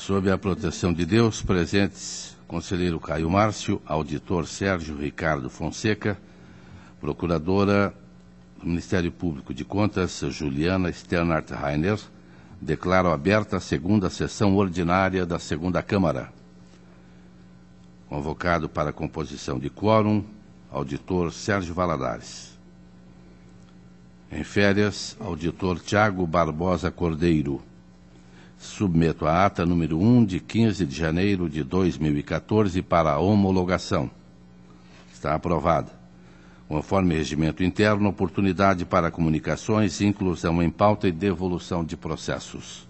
Sob a proteção de Deus, presentes conselheiro Caio Márcio, auditor Sérgio Ricardo Fonseca, procuradora do Ministério Público de Contas, Juliana Sternhardt Rainer, declaro aberta a segunda sessão ordinária da segunda Câmara. Convocado para a composição de quórum, auditor Sérgio Valadares. Em férias, auditor Tiago Barbosa Cordeiro. Submeto a ata número 1 de 15 de janeiro de 2014 para a homologação. Está aprovada. Conforme regimento interno, oportunidade para comunicações, inclusão em pauta e devolução de processos.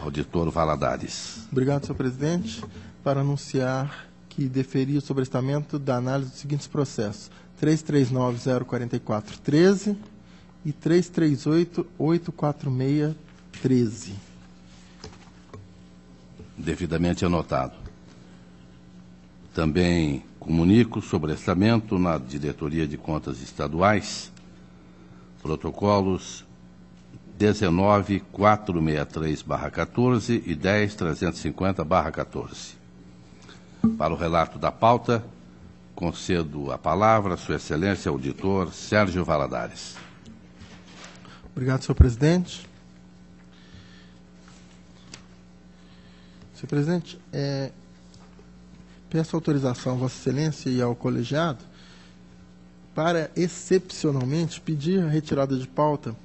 Auditor Valadares. Obrigado, senhor presidente. Para anunciar que deferi o sobrestamento da análise dos seguintes processos: 339.044.13 e 338.846.13. Devidamente anotado. Também comunico sobrestamento na Diretoria de Contas Estaduais, protocolos 19.463/14 e 10.350/14. Para o relato da pauta, concedo a palavra a Sua Excelência, auditor Sérgio Valadares. Obrigado, senhor presidente. Senhor presidente, peço autorização a Vossa Excelência e ao colegiado para, excepcionalmente, pedir a retirada de pauta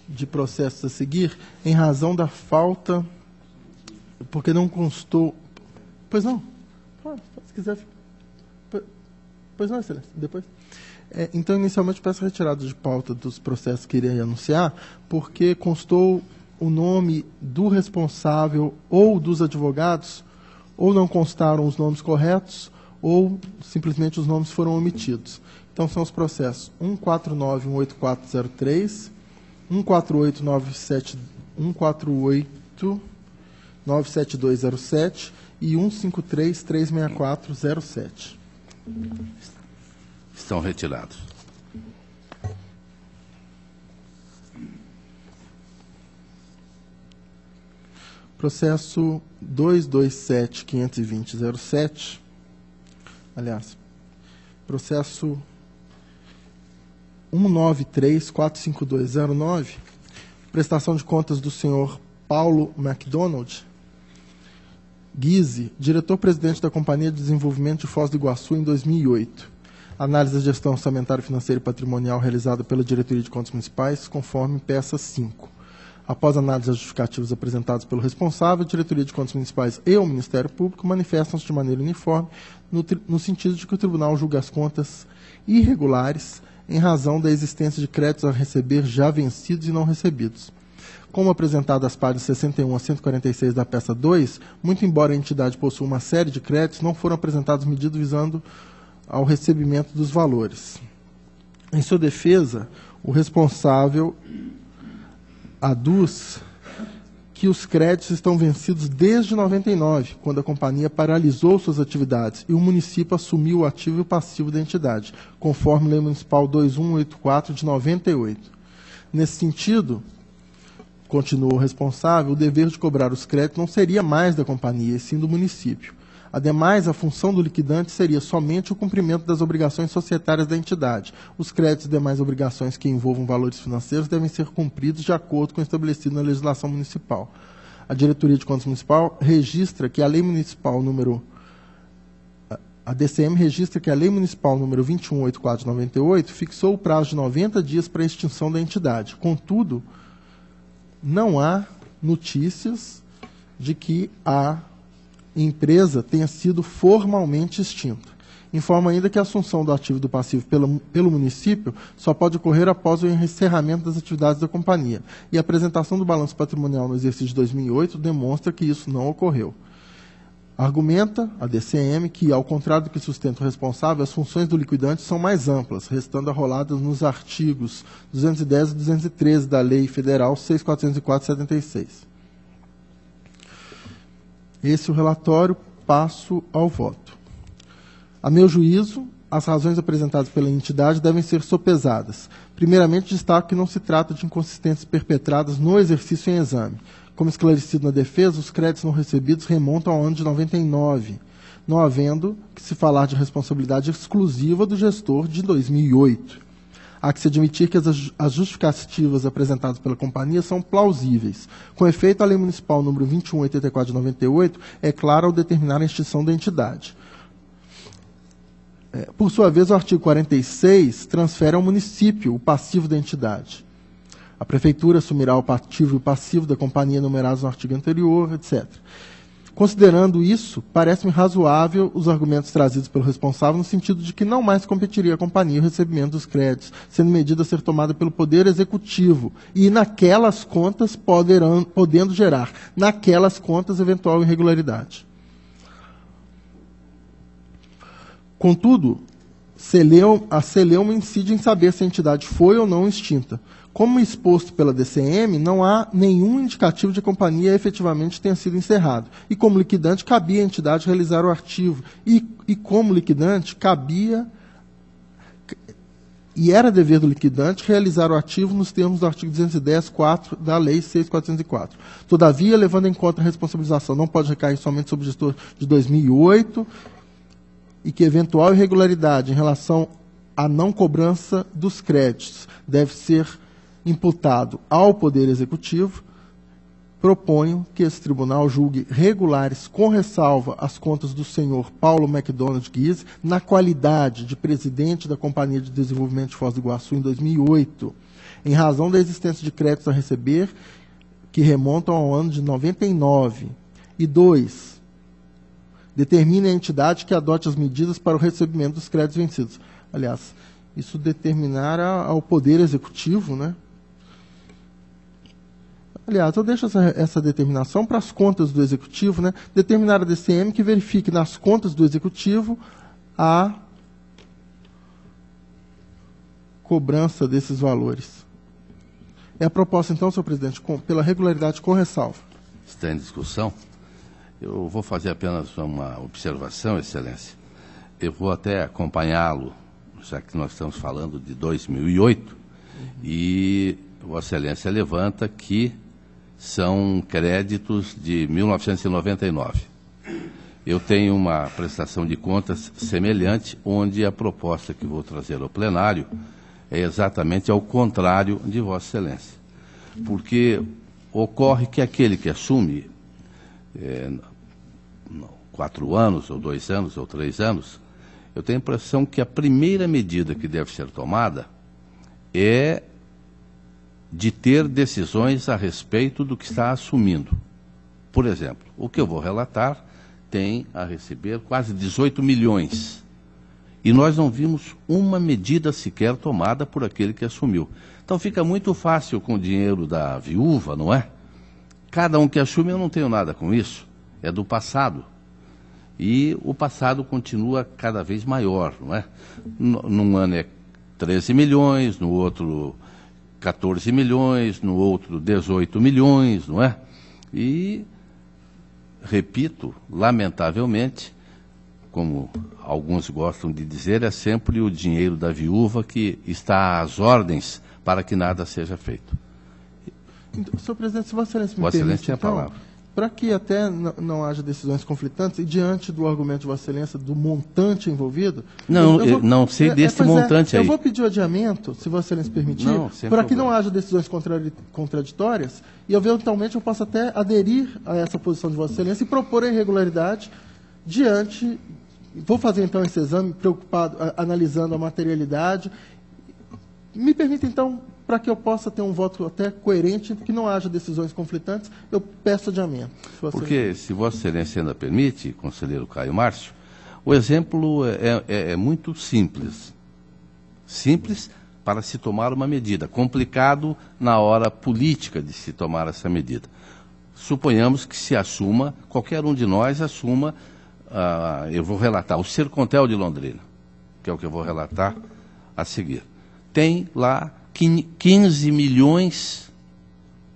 de processos a seguir em razão da falta, porque não constou... Pois não? Se quiser... Pois não, Excelência, depois... Então, inicialmente, peço a retirada de pauta dos processos que irei anunciar, porque constou o nome do responsável ou dos advogados, ou não constaram os nomes corretos, ou simplesmente os nomes foram omitidos. Então, são os processos 149.18403, 148.97207 e 153.36407. Estão retirados. Processo 227.520.07, aliás, processo 193.45209, prestação de contas do senhor Paulo MacDonald Guise, diretor-presidente da Companhia de Desenvolvimento de Foz do Iguaçu em 2008. Análise da gestão orçamentária, financeira e patrimonial realizada pela Diretoria de Contas Municipais, conforme peça 5. Após análise das justificativas apresentadas pelo responsável, a Diretoria de Contas Municipais e o Ministério Público manifestam-se de maneira uniforme no sentido de que o Tribunal julga as contas irregulares em razão da existência de créditos a receber já vencidos e não recebidos. Como apresentado às páginas 61 a 146 da peça 2, muito embora a entidade possua uma série de créditos, não foram apresentados medidas visando ao recebimento dos valores. Em sua defesa, o responsável aduz que os créditos estão vencidos desde 99, quando a companhia paralisou suas atividades e o município assumiu o ativo e o passivo da entidade, conforme Lei Municipal 2184 de 98. Nesse sentido, continua o responsável, o dever de cobrar os créditos não seria mais da companhia, e sim do município. Ademais, a função do liquidante seria somente o cumprimento das obrigações societárias da entidade. Os créditos e demais obrigações que envolvam valores financeiros devem ser cumpridos de acordo com o estabelecido na legislação municipal. A Diretoria de Contas Municipal registra que a Lei Municipal número... A DCM registra que a Lei Municipal número 2184 de 98 fixou o prazo de 90 dias para a extinção da entidade. Contudo, não há notícias de que a empresa tenha sido formalmente extinta. Informa ainda que a assunção do ativo e do passivo pelo município só pode ocorrer após o encerramento das atividades da companhia. E a apresentação do balanço patrimonial no exercício de 2008 demonstra que isso não ocorreu. Argumenta a DCM que, ao contrário do que sustenta o responsável, as funções do liquidante são mais amplas, restando arroladas nos artigos 210 e 213 da Lei Federal 6.404/76. Esse é o relatório, passo ao voto. A meu juízo, as razões apresentadas pela entidade devem ser sopesadas. Primeiramente, destaco que não se trata de inconsistências perpetradas no exercício em exame. como esclarecido na defesa, os créditos não recebidos remontam ao ano de 99, não havendo que se falar de responsabilidade exclusiva do gestor de 2008. Há que se admitir que as justificativas apresentadas pela companhia são plausíveis. Com efeito, a Lei Municipal número 2184 de 98 é clara ao determinar a extinção da entidade. Por sua vez, o artigo 46 transfere ao município o passivo da entidade. A Prefeitura assumirá o ativo e o passivo da companhia enumerados no artigo anterior, etc. Considerando isso, parece-me razoável os argumentos trazidos pelo responsável no sentido de que não mais competiria à companhia o recebimento dos créditos, sendo medida a ser tomada pelo Poder Executivo, e naquelas contas podendo gerar, naquelas contas, eventual irregularidade. Contudo, a Celeuma incide em saber se a entidade foi ou não extinta. Como exposto pela DCM, não há nenhum indicativo de que a companhia efetivamente tenha sido encerrada. E como liquidante, cabia à entidade realizar o artivo. E como liquidante, era dever do liquidante realizar o ativo nos termos do artigo 210.4 da Lei 6.404. Todavia, levando em conta a responsabilização, não pode recair somente sobre o gestor de 2008 e que eventual irregularidade em relação à não cobrança dos créditos deve ser imputado ao Poder Executivo, proponho que esse tribunal julgue regulares, com ressalva, as contas do senhor Paulo McDonald Guise, na qualidade de presidente da Companhia de Desenvolvimento de Foz do Iguaçu em 2008, em razão da existência de créditos a receber que remontam ao ano de 99. E 2. Determine a entidade que adote as medidas para o recebimento dos créditos vencidos. Aliás, isso determinará ao Poder Executivo, né? Aliás, eu deixo essa determinação para as contas do Executivo, né? Determinar a DCM que verifique nas contas do Executivo a cobrança desses valores. É a proposta, então, senhor presidente, pela regularidade com ressalva. Está em discussão. Eu vou fazer apenas uma observação, Excelência. Eu vou até acompanhá-lo, já que nós estamos falando de 2008, e Vossa Excelência levanta que são créditos de 1999. Eu tenho uma prestação de contas semelhante, onde a proposta que vou trazer ao plenário é exatamente ao contrário de Vossa Excelência. Porque ocorre que aquele que assume 4 anos, ou 2 anos, ou 3 anos, eu tenho a impressão que a primeira medida que deve ser tomada é de ter decisões a respeito do que está assumindo. Por exemplo, o que eu vou relatar tem a receber quase 18 milhões. E nós não vimos uma medida sequer tomada por aquele que assumiu. Então fica muito fácil com o dinheiro da viúva, não é? Cada um que assume, eu não tenho nada com isso, é do passado. E o passado continua cada vez maior, não é? Num ano é 13 milhões, no outro 14 milhões, no outro 18 milhões, não é? E, repito, lamentavelmente, como alguns gostam de dizer, é sempre o dinheiro da viúva que está às ordens para que nada seja feito. Então, senhor presidente, se Vossa Excelência me Vossa permite, Excelência tem a então, palavra. para que até não haja decisões conflitantes, e diante do argumento de Vossa Excelência do montante envolvido... Não sei desse montante aí. Eu vou pedir o adiamento, se Vossa Excelência permitir, para que não haja decisões contraditórias, e eventualmente eu possa até aderir a essa posição de Vossa Excelência e propor a irregularidade diante... Vou fazer então esse exame preocupado, analisando a materialidade. Me permita então, para que eu possa ter um voto até coerente, que não haja decisões conflitantes, eu peço adiamento. Porque, se Vossa Excelência ainda permite, conselheiro Caio Márcio, o exemplo é muito simples. Simples para se tomar uma medida, complicado na hora política de se tomar essa medida. Suponhamos que se assuma, qualquer um de nós assuma, eu vou relatar, o Sercontel de Londrina, que é o que eu vou relatar a seguir. Tem lá 15 milhões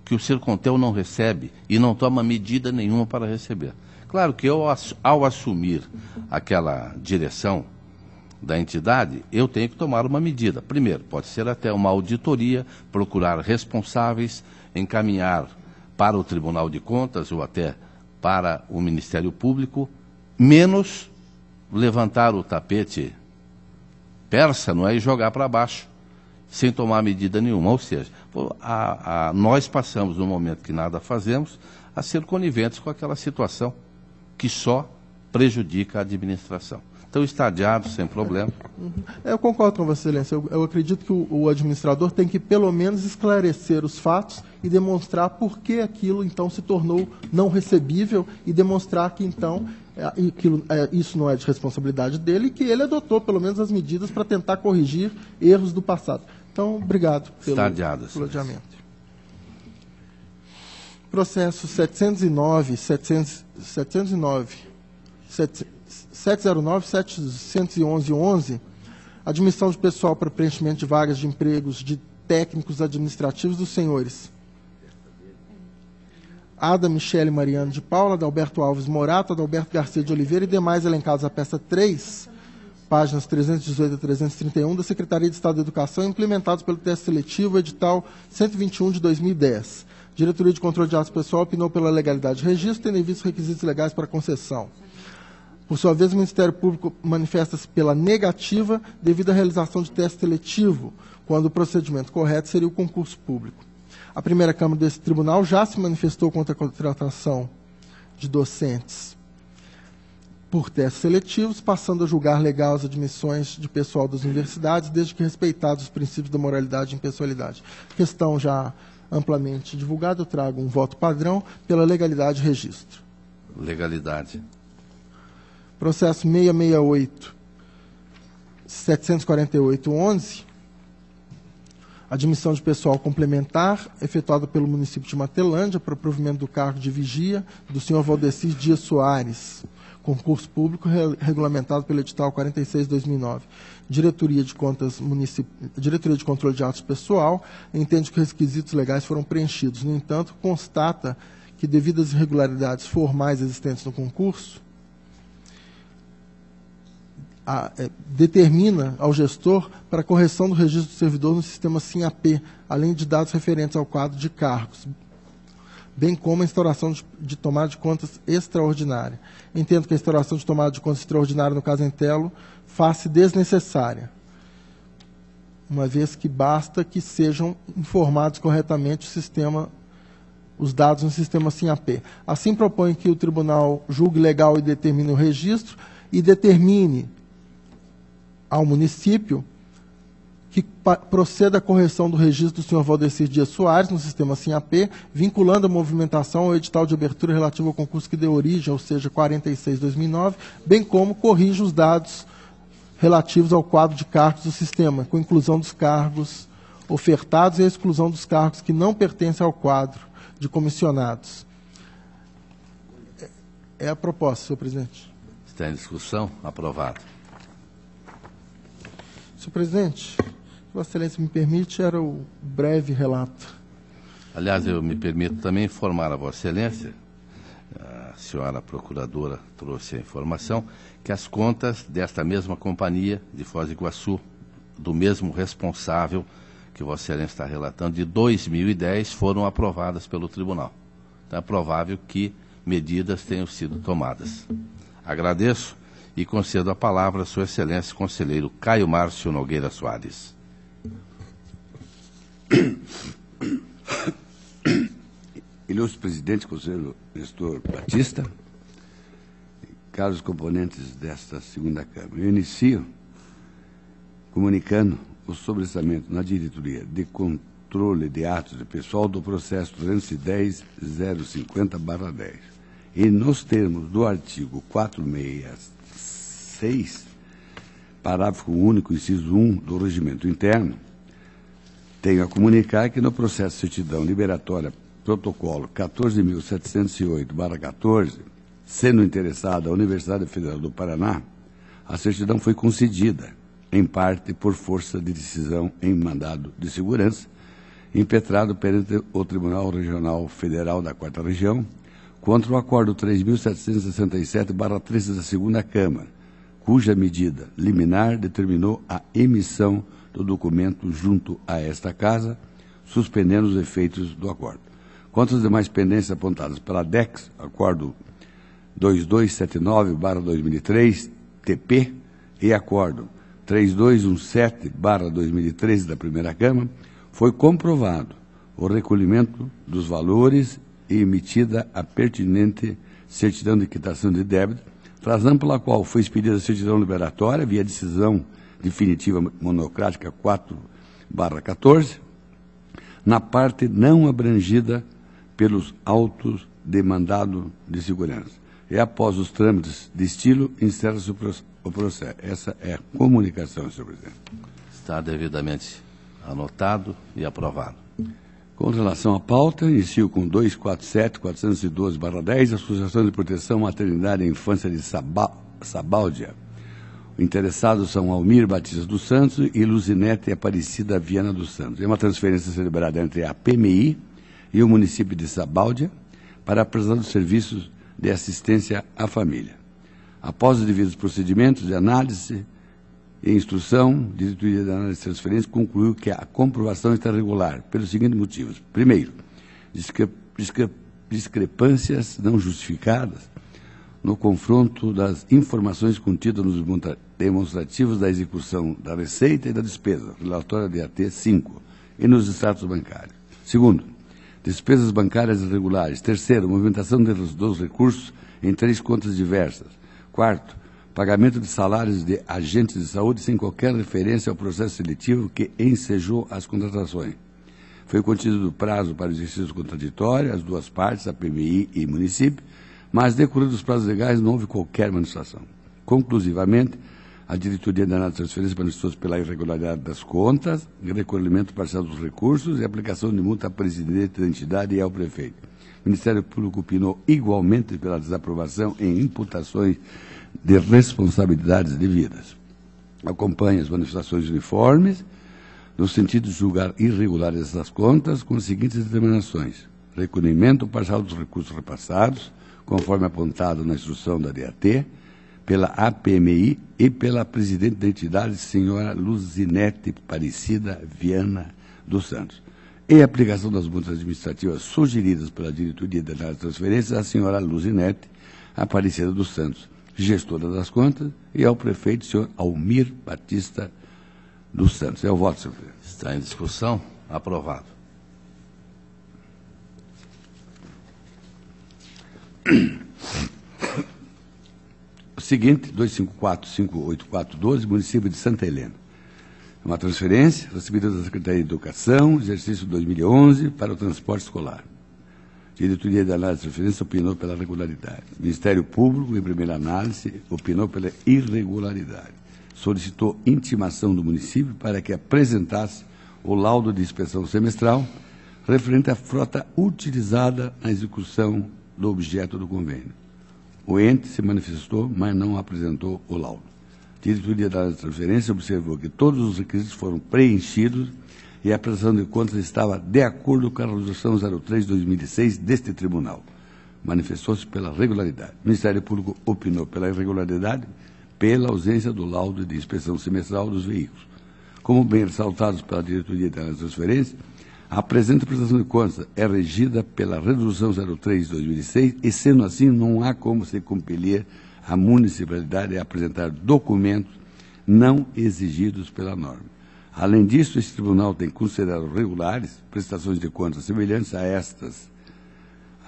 que o Sercontel não recebe e não toma medida nenhuma para receber. Claro que eu, ao assumir aquela direção da entidade, eu tenho que tomar uma medida. Primeiro, pode ser até uma auditoria, procurar responsáveis, encaminhar para o Tribunal de Contas ou até para o Ministério Público, menos levantar o tapete persa, não é, e jogar para baixo, sem tomar medida nenhuma. Ou seja, nós passamos, no momento que nada fazemos, a ser coniventes com aquela situação que só prejudica a administração. Então, está adiado, sem problema. Eu concordo com Vossa Excelência. Eu acredito que o administrador tem que, pelo menos, esclarecer os fatos e demonstrar por que aquilo, então, se tornou não recebível e demonstrar que, então, isso não é de responsabilidade dele e que ele adotou, pelo menos, as medidas para tentar corrigir erros do passado. Então, obrigado pelo adiamento. Processo 709-711, admissão de pessoal para preenchimento de vagas de empregos de técnicos administrativos dos senhores Ada Michele Mariano de Paula, Adalberto Alves Morato, Adalberto Garcia de Oliveira e demais elencados à peça 3, páginas 318 a 331, da Secretaria de Estado da Educação, implementados pelo teste seletivo, edital 121 de 2010. Diretoria de Controle de Atos Pessoal opinou pela legalidade de registro, tendo em vista os requisitos legais para concessão. Por sua vez, o Ministério Público manifesta-se pela negativa devido à realização de teste seletivo, quando o procedimento correto seria o concurso público. A primeira Câmara desse tribunal já se manifestou contra a contratação de docentes por testes seletivos, passando a julgar legal as admissões de pessoal das universidades, desde que respeitados os princípios da moralidade e impessoalidade. Questão já amplamente divulgada, eu trago um voto padrão pela legalidade de registro. Legalidade. Processo 668-748-11, admissão de pessoal complementar, efetuada pelo município de Matelândia, para o provimento do cargo de vigia do senhor Valdecir Dias Soares, concurso público regulamentado pelo edital 46/2009. Diretoria de Controle de Atos Pessoal entende que os requisitos legais foram preenchidos. No entanto, constata que, devido às irregularidades formais existentes no concurso, determina ao gestor para correção do registro do servidor no sistema SIM-AP, além de dados referentes ao quadro de cargos, bem como a instauração de tomada de contas extraordinária. Entendo que a instauração de tomada de contas extraordinária, no caso Entelo, faça desnecessária, uma vez que basta que sejam informados corretamente os dados no sistema SIM-AP. Assim, propõe que o tribunal julgue legal e determine o registro e determine ao município que proceda à correção do registro do senhor Valdecir Dias Soares no sistema SIM-AP, vinculando a movimentação ao edital de abertura relativo ao concurso que deu origem, ou seja, 46/2009, bem como corrija os dados relativos ao quadro de cargos do sistema, com inclusão dos cargos ofertados e a exclusão dos cargos que não pertencem ao quadro de comissionados. É a proposta, senhor presidente. Está em discussão? Aprovado. Senhor presidente, se Vossa Excelência me permite, era o breve relato. Aliás, eu me permito também informar a Vossa Excelência, a senhora procuradora trouxe a informação, que as contas desta mesma companhia de Foz do Iguaçu, do mesmo responsável que Vossa Excelência está relatando, de 2010, foram aprovadas pelo tribunal. Então é provável que medidas tenham sido tomadas. Agradeço e concedo a palavra a Sua Excelência, conselheiro Caio Márcio Nogueira Soares. Ilustre presidente, conselheiro Nestor Batista, caros componentes desta segunda Câmara, eu inicio comunicando o sobressamento na diretoria de controle de atos de pessoal do processo 210.050/10 e nos termos do artigo 466, parágrafo único, inciso 1 do regimento interno, tenho a comunicar que no processo de certidão liberatória protocolo 14.708/14, sendo interessada a Universidade Federal do Paraná, a certidão foi concedida, em parte por força de decisão em mandado de segurança, impetrado perante o Tribunal Regional Federal da 4ª Região, contra o acordo 3.767/13 da segunda Câmara, cuja medida liminar determinou a emissão do documento junto a esta Casa, suspendendo os efeitos do acordo. Quanto às demais pendências apontadas pela DEX, Acordo 2279/2003, TP, e Acordo 3217/2013 da Primeira Câmara, foi comprovado o recolhimento dos valores e emitida a pertinente certidão de quitação de débito, razão pela qual foi expedida a certidão liberatória via decisão definitiva monocrática 4/14, na parte não abrangida pelos autos de mandado de segurança. E após os trâmites de estilo, encerra-se o processo. Essa é a comunicação, senhor presidente. Está devidamente anotado e aprovado. Com relação à pauta, inicio com 247/412/10, Associação de Proteção Maternidade e Infância de Sabáudia. Interessados são Almir Batista dos Santos e Luzinete Aparecida Viana dos Santos. É uma transferência celebrada entre a PMI e o município de Sabáudia para a prestação de serviços de assistência à família. Após os devidos procedimentos de análise e instrução, a diretoria de análise de transferência concluiu que a comprovação está regular, pelos seguintes motivos. Primeiro, discrepâncias não justificadas no confronto das informações contidas nos demonstrativos da execução da receita e da despesa, relatório de AT 5, e nos extratos bancários. Segundo, despesas bancárias irregulares. Terceiro, movimentação dos recursos em 3 contas diversas. Quarto, pagamento de salários de agentes de saúde sem qualquer referência ao processo seletivo que ensejou as contratações. Foi contido o prazo para o exercício contraditório, as duas partes, a PMI e município, mas, decorridos os prazos legais, não houve qualquer manifestação. Conclusivamente, a diretoria de análise de transferência manifestou-se pela irregularidade das contas, recolhimento parcial dos recursos e aplicação de multa ao presidente da entidade e ao prefeito. O Ministério Público opinou igualmente pela desaprovação em imputações de responsabilidades devidas. Acompanha as manifestações uniformes, no sentido de julgar irregulares essas contas, com as seguintes determinações: recolhimento parcial dos recursos repassados, conforme apontado na instrução da DAT, pela APMI e pela presidente da entidade, senhora Luzinete Aparecida Viana dos Santos, e a aplicação das multas administrativas sugeridas pela diretoria de análise de transferências à senhora Luzinete Aparecida dos Santos, gestora das contas, e ao prefeito, senhor Almir Batista dos Santos. É o voto, senhor presidente. Está em discussão. Aprovado. O seguinte, 254-58412, município de Santa Helena. Uma transferência recebida da Secretaria de Educação, exercício 2011, para o transporte escolar. A diretoria de análise de transferência opinou pela regularidade. O Ministério Público, em primeira análise, opinou pela irregularidade. Solicitou intimação do município para que apresentasse o laudo de inspeção semestral referente à frota utilizada na execução do objeto do convênio. O ente se manifestou, mas não apresentou o laudo. A diretoria da transferência observou que todos os requisitos foram preenchidos e a prestação de contas estava de acordo com a resolução 03/2006 deste tribunal. Manifestou-se pela regularidade. O Ministério Público opinou pela irregularidade, pela ausência do laudo de inspeção semestral dos veículos. Como bem ressaltados pela diretoria da transferência, a presente prestação de contas é regida pela Resolução 03/2006 e, sendo assim, não há como se compelir a municipalidade a apresentar documentos não exigidos pela norma. Além disso, este tribunal tem considerado regulares prestações de contas semelhantes a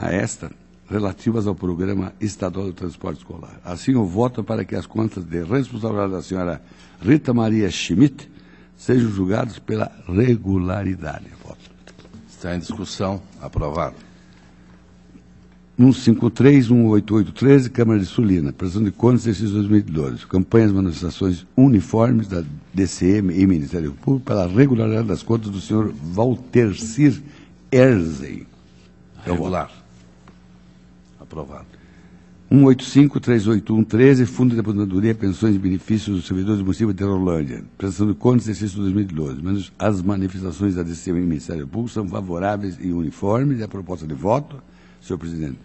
esta relativas ao Programa Estadual do Transporte Escolar. Assim, eu voto para que as contas de responsabilidade da senhora Rita Maria Schmidt sejam julgadas pela regularidade. Voto. Está em discussão. Aprovado. 153-18813, Câmara de Sulina. Prestação de contas, exercício 2012. Campanhas e manifestações uniformes da DCM e Ministério Público pela regularidade das contas do senhor Waltercir Erzen. Regular. Aprovado. 185-38113, Fundo de Aposentadoria, Pensões e Benefícios dos Servidores do Município de Rolândia. Prestação de contas, exercício 2012. Mas as manifestações da DCM e Ministério Público são favoráveis e uniformes. E a proposta de voto, senhor presidente,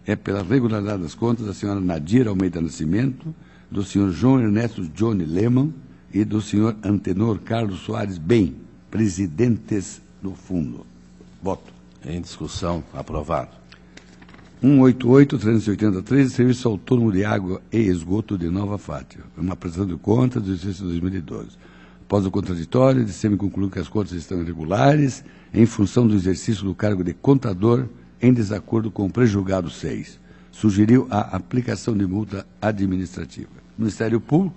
é pela regularidade das contas da senhora Nadir Almeida Nascimento, do senhor João Ernesto Johnny Lehmann e do senhor Antenor Carlos Soares Bem, presidentes do fundo. Voto. Em discussão, aprovado. 188-383, Serviço Autônomo de Água e Esgoto de Nova Fátima. Uma prestação de contas do exercício de 2012. Após o contraditório, DCM concluiu que as contas estão irregulares em função do exercício do cargo de contador em desacordo com o prejulgado 6. Sugeriu a aplicação de multa administrativa. O Ministério Público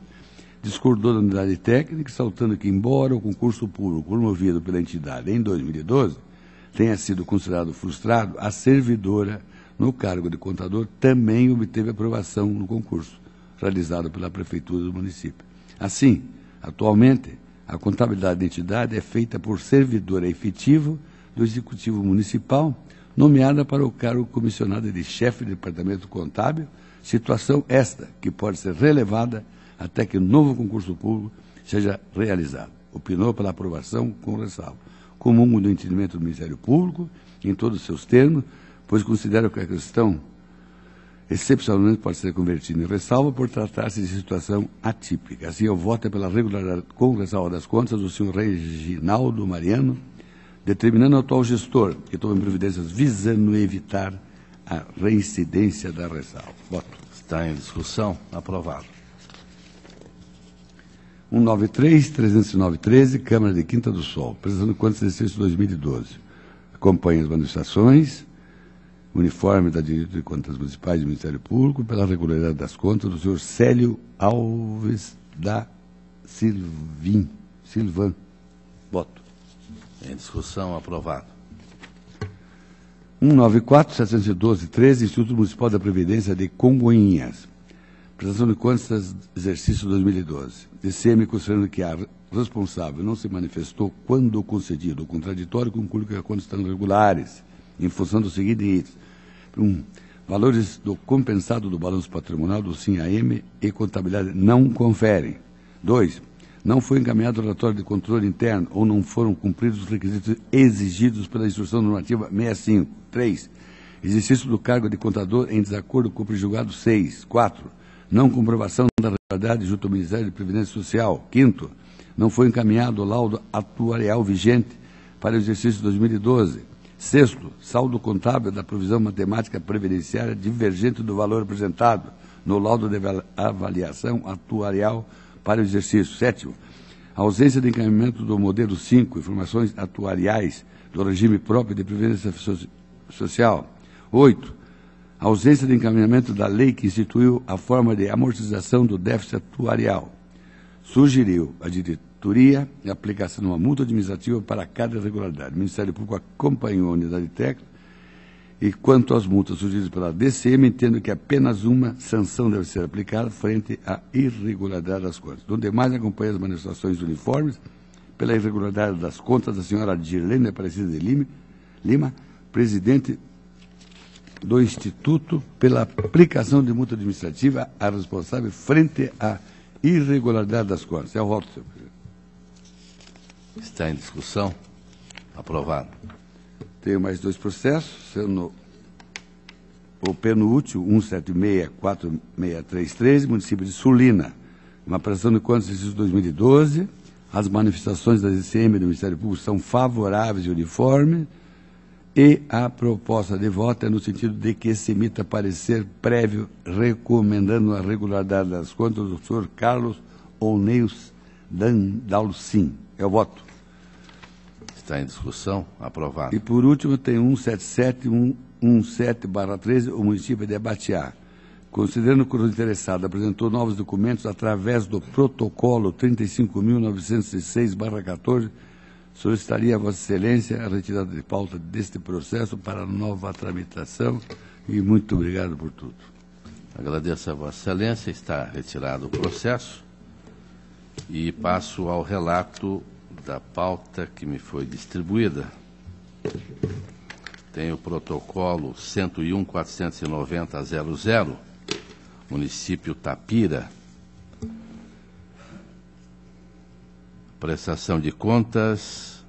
discordou da unidade técnica, saltando que, embora o concurso público promovido pela entidade em 2012 tenha sido considerado frustrado, a servidora no cargo de contador também obteve aprovação no concurso realizado pela Prefeitura do município. Assim, atualmente, a contabilidade da entidade é feita por servidora efetivo do Executivo Municipal, nomeada para o cargo comissionado de chefe de departamento contábil, situação esta que pode ser relevada até que o novo concurso público seja realizado. Opinou pela aprovação com ressalva. Comum do entendimento do Ministério Público, em todos os seus termos, pois considera que a questão excepcionalmente pode ser convertida em ressalva por tratar-se de situação atípica. Assim, eu voto pela regularidade com ressalva das contas do senhor Reginaldo Mariano, determinando ao atual gestor que tome providências visando evitar a reincidência da ressalva. Voto. Está em discussão, aprovado. 193-309-13, Câmara de Quinta do Sol, prestação de contas de exercício 2012. Acompanha as manifestações, uniforme da Diretoria de Contas Municipais do Ministério Público, pela regularidade das contas do senhor Célio Alves da Silvan. Voto. Em discussão, aprovado. 194-712-13, Instituto Municipal da Previdência de Congonhas. Prestação de contas, exercício 2012. DCM, considerando que a responsável não se manifestou quando concedido o contraditório, conclui que as contas estão regulares, em função do seguinte itens. 1. Valores do compensado do balanço patrimonial do SIM-AM e contabilidade não conferem. 2. Não foi encaminhado o relatório de controle interno ou não foram cumpridos os requisitos exigidos pela Instrução Normativa 65. 3. Exercício do cargo de contador em desacordo com o prejulgado 6. 4. Não comprovação da regularidade junto ao Ministério de Previdência Social. 5. Não foi encaminhado o laudo atuarial vigente para o exercício de 2012. 6. Saldo contábil da provisão matemática previdenciária divergente do valor apresentado no laudo de avaliação atuarial para o exercício. 7. Ausência de encaminhamento do modelo 5, informações atuariais do regime próprio de previdência social. 8. Ausência de encaminhamento da lei que instituiu a forma de amortização do déficit atuarial. Sugeriu a diretoria a aplicação de uma multa administrativa para cada irregularidade. O Ministério Público acompanhou a unidade técnica e, quanto às multas sugeridas pela DCM, entendo que apenas uma sanção deve ser aplicada frente à irregularidade das contas. No demais, acompanha as manifestações uniformes pela irregularidade das contas da senhora Dirlene Aparecida de Lima, presidente do Instituto, pela aplicação de multa administrativa à responsável frente à irregularidade das contas. É o voto, senhor presidente. Está em discussão, aprovado. Tenho mais dois processos, sendo o penúltimo, 176-46313, município de Sulina. Uma prestação de contas do exercício 2012. As manifestações da DCM do Ministério Público são favoráveis e uniformes. E a proposta de voto é no sentido de que se emita parecer prévio recomendando a regularidade das contas do senhor Carlos Oneus Dalcin. É o voto. Está em discussão, aprovado. E por último tem 177-117/13, o município de Abatiá. Considerando que o interessado apresentou novos documentos através do protocolo 35.906/14, solicitaria a Vossa Excelência a retirada de pauta deste processo para nova tramitação e muito obrigado por tudo. Agradeço a Vossa Excelência, está retirado o processo e passo ao relato da pauta que me foi distribuída. Tem o protocolo 101.490.00, município Tapira, prestação de contas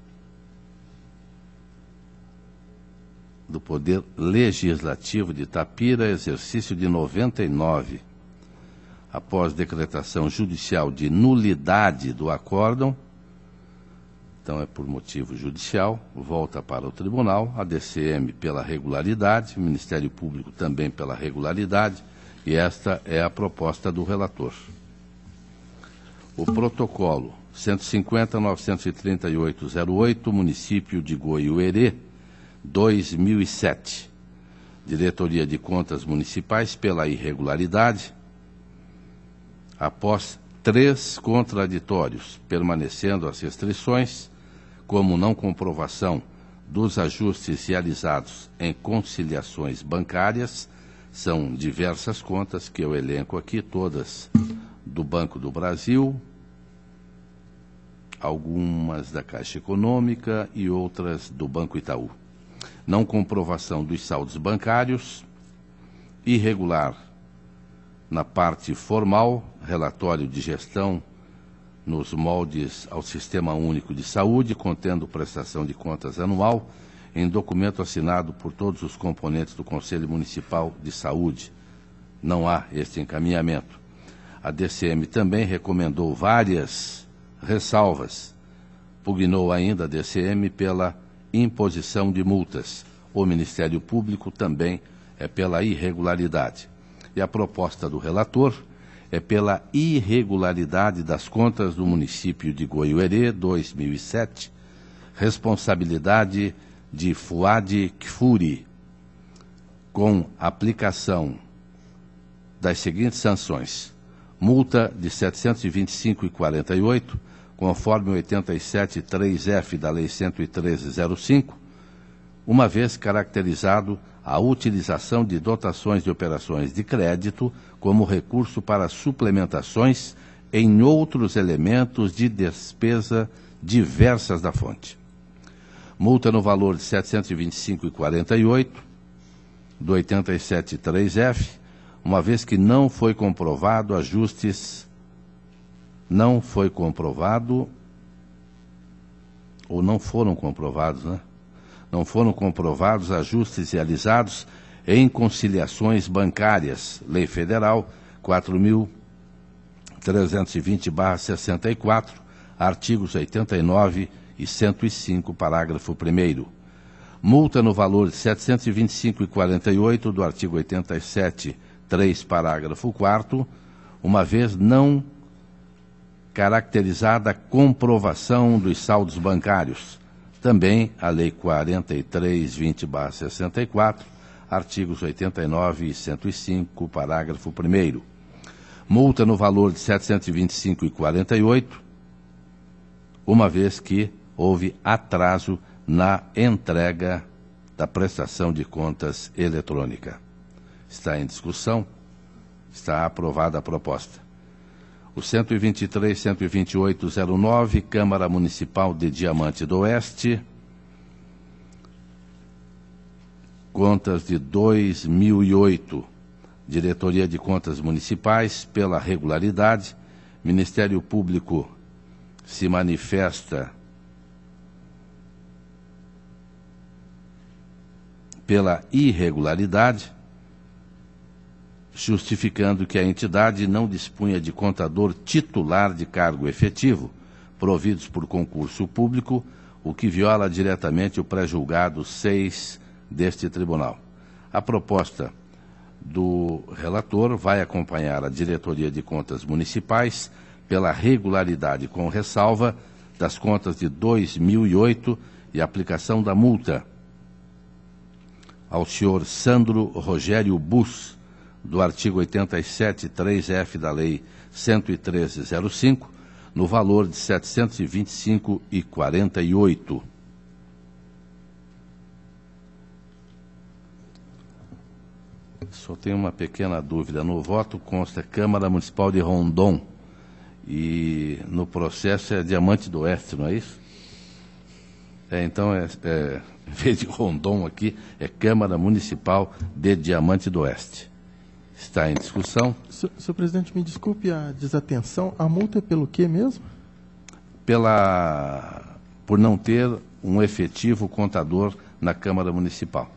do Poder Legislativo de Tapira, exercício de 99. Após decretação judicial de nulidade do acórdão, então é por motivo judicial, volta para o tribunal, a DCM pela regularidade, o Ministério Público também pela regularidade, e esta é a proposta do relator. O protocolo 150.938.08, município de Goiuerê, 2007. Diretoria de Contas Municipais pela irregularidade, após 3 contraditórios, permanecendo as restrições, como não comprovação dos ajustes realizados em conciliações bancárias, são diversas contas que eu elenco aqui, todas do Banco do Brasil, algumas da Caixa Econômica e outras do Banco Itaú. Não comprovação dos saldos bancários, irregular na parte formal, relatório de gestão nos moldes ao Sistema Único de Saúde, contendo prestação de contas anual, em documento assinado por todos os componentes do Conselho Municipal de Saúde. Não há este encaminhamento. A DCM também recomendou várias ressalvas. Pugnou ainda a DCM pela imposição de multas. O Ministério Público também é pela irregularidade. E a proposta do relator é pela irregularidade das contas do município de Goiuerê, 2007, responsabilidade de Fuad Kfouri, com aplicação das seguintes sanções: multa de R$ 725,48, conforme o 87.3F da Lei 113.05, uma vez caracterizado a utilização de dotações de operações de crédito como recurso para suplementações em outros elementos de despesa diversas da fonte. Multa no valor de R$ 725,48, do 87.3F, uma vez que não foi comprovado ajustes, não foi comprovado, ou não foram comprovados, né? Não foram comprovados ajustes realizados em conciliações bancárias, Lei Federal 4.320/64, artigos 89 e 105, parágrafo 1º. Multa no valor de R$ 725,48 do artigo 87, 3, parágrafo 4º, uma vez não caracterizada a comprovação dos saldos bancários. Também a Lei 43.20/64, artigos 89 e 105, parágrafo 1º. Multa no valor de R$ 725,48, uma vez que houve atraso na entrega da prestação de contas eletrônica. Está em discussão, está aprovada a proposta. O 123.128.09, Câmara Municipal de Diamante do Oeste, contas de 2008, Diretoria de Contas Municipais, pela regularidade, Ministério Público se manifesta pela irregularidade, justificando que a entidade não dispunha de contador titular de cargo efetivo, providos por concurso público, o que viola diretamente o pré-julgado 6 deste tribunal. A proposta do relator vai acompanhar a Diretoria de Contas Municipais pela regularidade com ressalva das contas de 2008 e aplicação da multa ao senhor Sandro Rogério Bus, do artigo 87, 3F da Lei 113.05, no valor de R$ 725,48. Só tenho uma pequena dúvida. No voto consta Câmara Municipal de Rondon e no processo é Diamante do Oeste, não é isso? Então, em vez de Rondon aqui, é Câmara Municipal de Diamante do Oeste. Está em discussão. Senhor presidente, me desculpe a desatenção. A multa é pelo quê mesmo? Por não ter um efetivo contador na Câmara Municipal.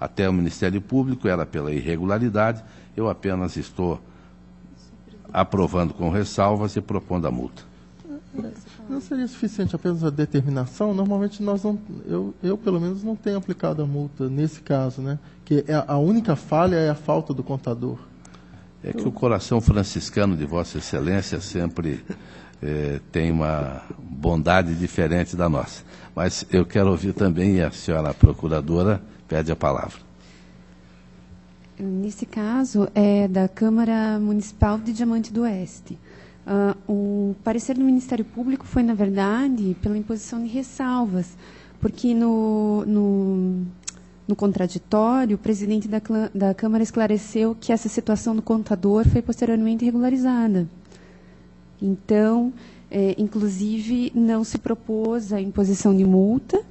Até o Ministério Público era pela irregularidade, eu apenas estou aprovando com ressalvas e propondo a multa. Não seria suficiente apenas a determinação? Normalmente nós não, eu pelo menos não tenho aplicado a multa nesse caso, né? Que a única falha é a falta do contador. É que o coração franciscano de Vossa Excelência sempre tem uma bondade diferente da nossa. Mas eu quero ouvir também, e a senhora procuradora pede a palavra. Nesse caso, é da Câmara Municipal de Diamante do Oeste. O parecer do Ministério Público foi, na verdade, pela imposição de ressalvas, porque no contraditório, o presidente da Câmara esclareceu que essa situação do contador foi posteriormente regularizada. Então, inclusive, não se propôs a imposição de multa,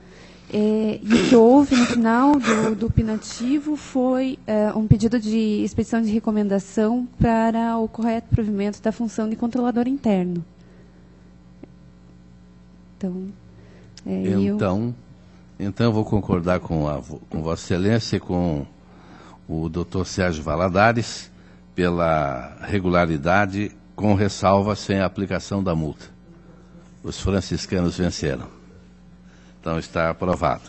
e o que houve no final do opinativo foi um pedido de expedição de recomendação para o correto provimento da função de controlador interno. Então, Então eu vou concordar com Vossa Excelência e com o Dr. Sérgio Valadares pela regularidade, com ressalva sem a aplicação da multa. Os franciscanos venceram. Então está aprovado.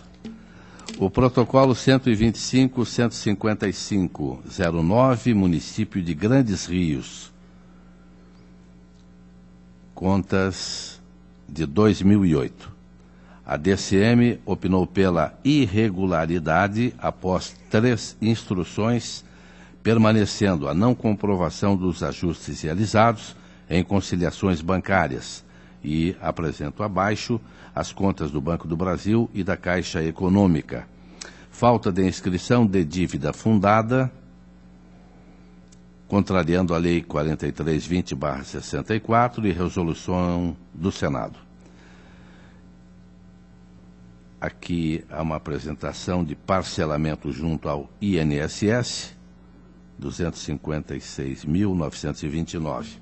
O protocolo 125.155.09, município de Grandes Rios. Contas de 2008. A DCM opinou pela irregularidade após 3 instruções, permanecendo a não comprovação dos ajustes realizados em conciliações bancárias, e apresento abaixo as contas do Banco do Brasil e da Caixa Econômica. Falta de inscrição de dívida fundada, contrariando a Lei 4320/64 e resolução do Senado. Aqui há uma apresentação de parcelamento junto ao INSS, 256.929.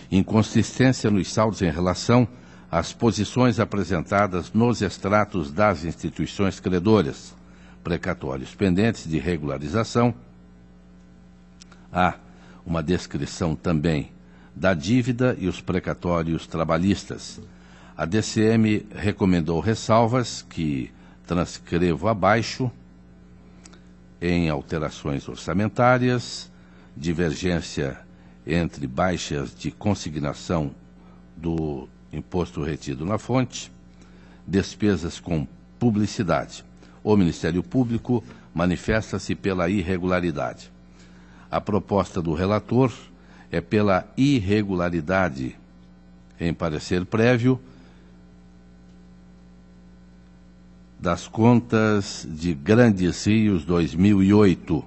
Inconsistência nos saldos em relação às posições apresentadas nos extratos das instituições credoras, precatórios pendentes de regularização. Há uma descrição também da dívida e os precatórios trabalhistas. A DCM recomendou ressalvas que transcrevo abaixo em alterações orçamentárias, divergência entre baixas de consignação do imposto retido na fonte, despesas com publicidade. O Ministério Público manifesta-se pela irregularidade. A proposta do relator é pela irregularidade em parecer prévio das contas de Grandes Rios 2008,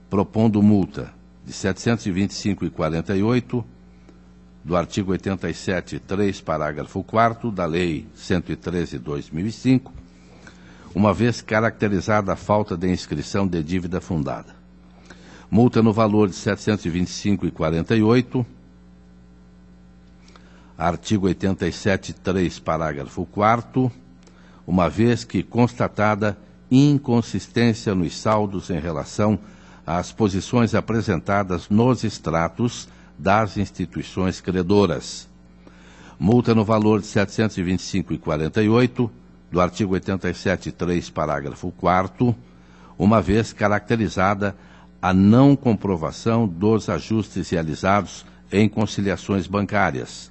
propondo multa de R$ 725,48 do artigo 87, 3, parágrafo 4º da Lei 113/2005, uma vez caracterizada a falta de inscrição de dívida fundada. Multa no valor de R$ 725,48, artigo 87, 3, parágrafo 4º, uma vez que constatada inconsistência nos saldos em relação às posições apresentadas nos extratos das instituições credoras. Multa no valor de R$ 725,48 do artigo 87, 3, parágrafo 4º, uma vez caracterizada a não comprovação dos ajustes realizados em conciliações bancárias.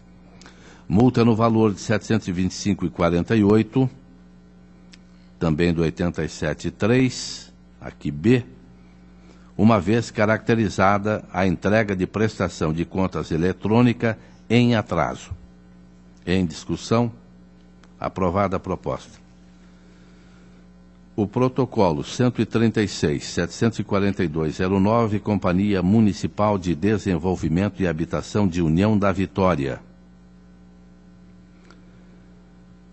Multa no valor de R$ 725,48, também do 87.3, aqui B, uma vez caracterizada a entrega de prestação de contas eletrônica em atraso. Em discussão, aprovada a proposta. O protocolo 136.742.09, Companhia Municipal de Desenvolvimento e Habitação de União da Vitória.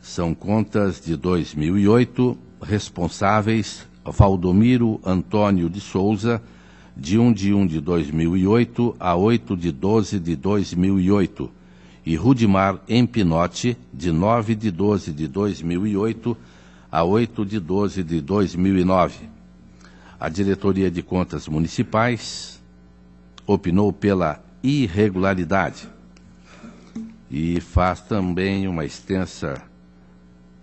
São contas de 2008, responsáveis Valdomiro Antônio de Souza, de 1/1/2008 a 8/12/2008, e Rudimar Empinotti, de 9/12/2008 a 8/12/2009. A Diretoria de Contas Municipais opinou pela irregularidade. e faz também uma extensa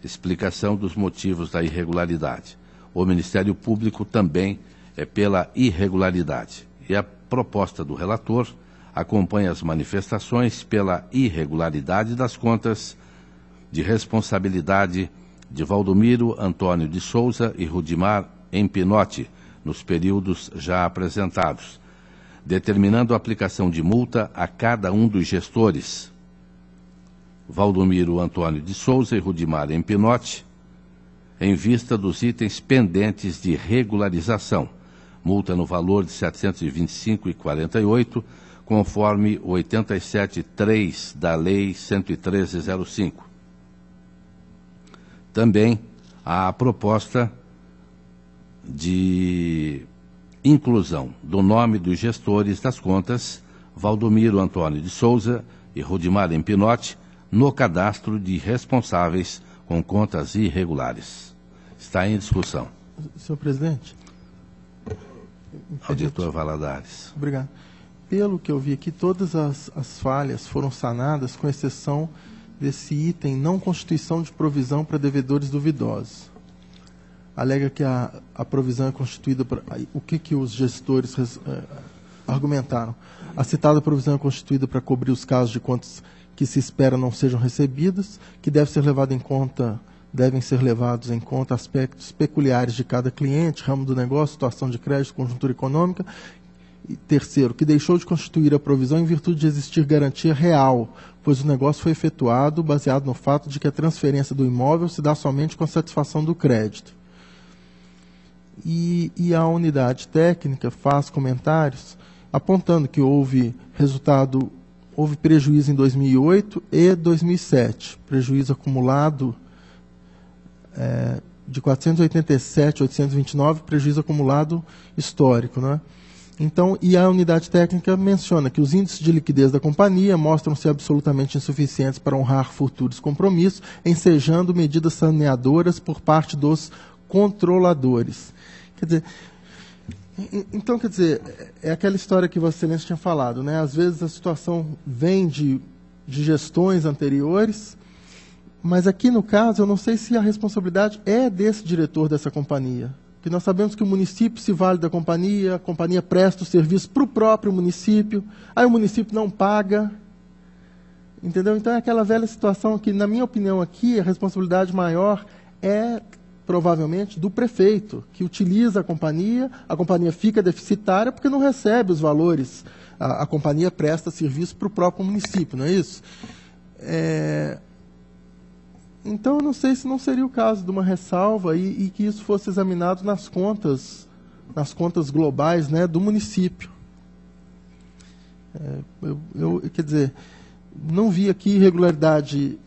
explicação dos motivos da irregularidade. O Ministério Público também é pela irregularidade. E a proposta do relator acompanha as manifestações pela irregularidade das contas de responsabilidade de Valdomiro Antônio de Souza e Rudimar Empinotti, nos períodos já apresentados, determinando a aplicação de multa a cada um dos gestores, Valdomiro Antônio de Souza e Rudimar Empinotti, em vista dos itens pendentes de regularização, multa no valor de R$ 725,48, conforme o 87.3 da Lei 113/05. Também há a proposta de inclusão do nome dos gestores das contas, Valdomiro Antônio de Souza e Rudimar Empinotti, no cadastro de responsáveis com contas irregulares. Está em discussão. Senhor presidente. Auditor Valadares. Obrigado. Pelo que eu vi aqui, todas as falhas foram sanadas, com exceção desse item não constituição de provisão para devedores duvidosos. Alega que a provisão é constituída para... O que os gestores argumentaram? A citada provisão é constituída para cobrir os casos de contas que se espera não sejam recebidas, que devem ser levados em conta aspectos peculiares de cada cliente, ramo do negócio, situação de crédito, conjuntura econômica. E terceiro, que deixou de constituir a provisão em virtude de existir garantia real, pois o negócio foi efetuado baseado no fato de que a transferência do imóvel se dá somente com a satisfação do crédito. E a unidade técnica faz comentários apontando que houve prejuízo em 2008 e 2007, prejuízo acumulado de 487.829, prejuízo acumulado histórico, né? Então, e a unidade técnica menciona que os índices de liquidez da companhia mostram-se absolutamente insuficientes para honrar futuros compromissos, ensejando medidas saneadoras por parte dos controladores. Quer dizer, então, é aquela história que Vossa Excelência tinha falado, né? Às vezes a situação vem de gestões anteriores, mas aqui no caso eu não sei se a responsabilidade é desse diretor dessa companhia. Porque nós sabemos que o município se vale da companhia, a companhia presta o serviço para o próprio município, aí o município não paga, entendeu? Então é aquela velha situação que, na minha opinião aqui, a responsabilidade maior é provavelmente do prefeito, que utiliza a companhia fica deficitária porque não recebe os valores, a companhia presta serviço para o próprio município, não é isso? Então, eu não sei se não seria o caso de uma ressalva e que isso fosse examinado nas contas globais, né, do município. Quer dizer, não vi aqui irregularidade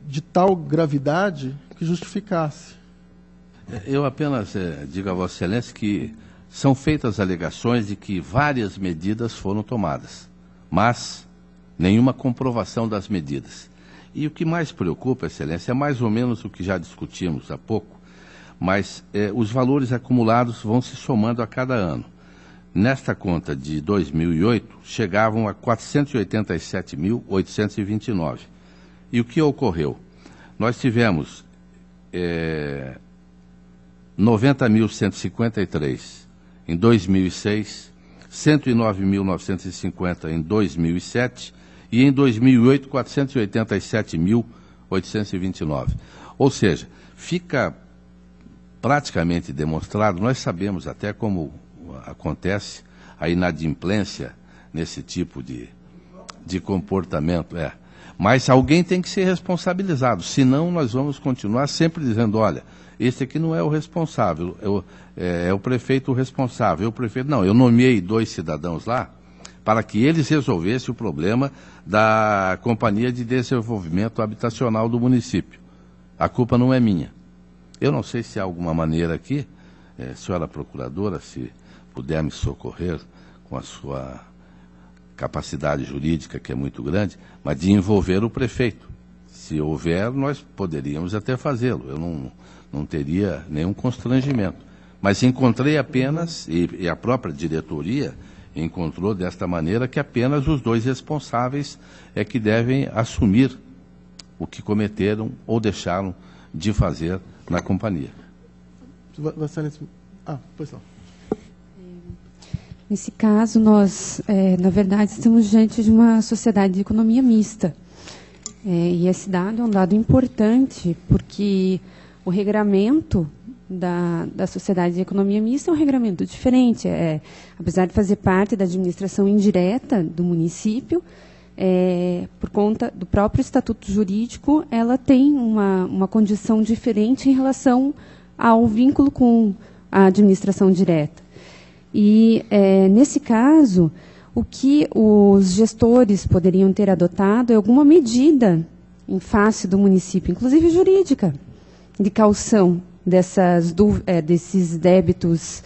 de tal gravidade que justificasse. Eu apenas digo a Vossa Excelência que são feitas alegações de que várias medidas foram tomadas, mas nenhuma comprovação das medidas. E o que mais preocupa, Excelência, é mais ou menos o que já discutimos há pouco, mas os valores acumulados vão se somando a cada ano. Nesta conta de 2008, chegavam a 487.829. E o que ocorreu? Nós tivemos 90.153 em 2006, 109.950 em 2007, e em 2008, 487.829. Ou seja, fica praticamente demonstrado, nós sabemos até como acontece a inadimplência nesse tipo de comportamento, mas alguém tem que ser responsabilizado, senão nós vamos continuar sempre dizendo, olha, esse aqui não é o responsável, é o prefeito o responsável, eu nomeei 2 cidadãos lá, para que eles resolvessem o problema da Companhia de Desenvolvimento Habitacional do município. A culpa não é minha. Eu não sei se há alguma maneira aqui, senhora procuradora, se puder me socorrer com a sua capacidade jurídica, que é muito grande, mas de envolver o prefeito. Se houver, nós poderíamos até fazê-lo. Eu não teria nenhum constrangimento. Mas encontrei apenas, e a própria diretoria encontrou desta maneira que apenas os dois responsáveis é que devem assumir o que cometeram ou deixaram de fazer na companhia. Pois não. Nesse caso, nós, na verdade, estamos diante de uma sociedade de economia mista. E esse dado é um dado importante, porque o regramento da sociedade de economia mista é um regramento diferente. Apesar de fazer parte da administração indireta do município, por conta do próprio estatuto jurídico, ela tem uma condição diferente em relação ao vínculo com a administração direta. E, nesse caso, o que os gestores poderiam ter adotado é alguma medida em face do município, inclusive jurídica, de caução desses débitos,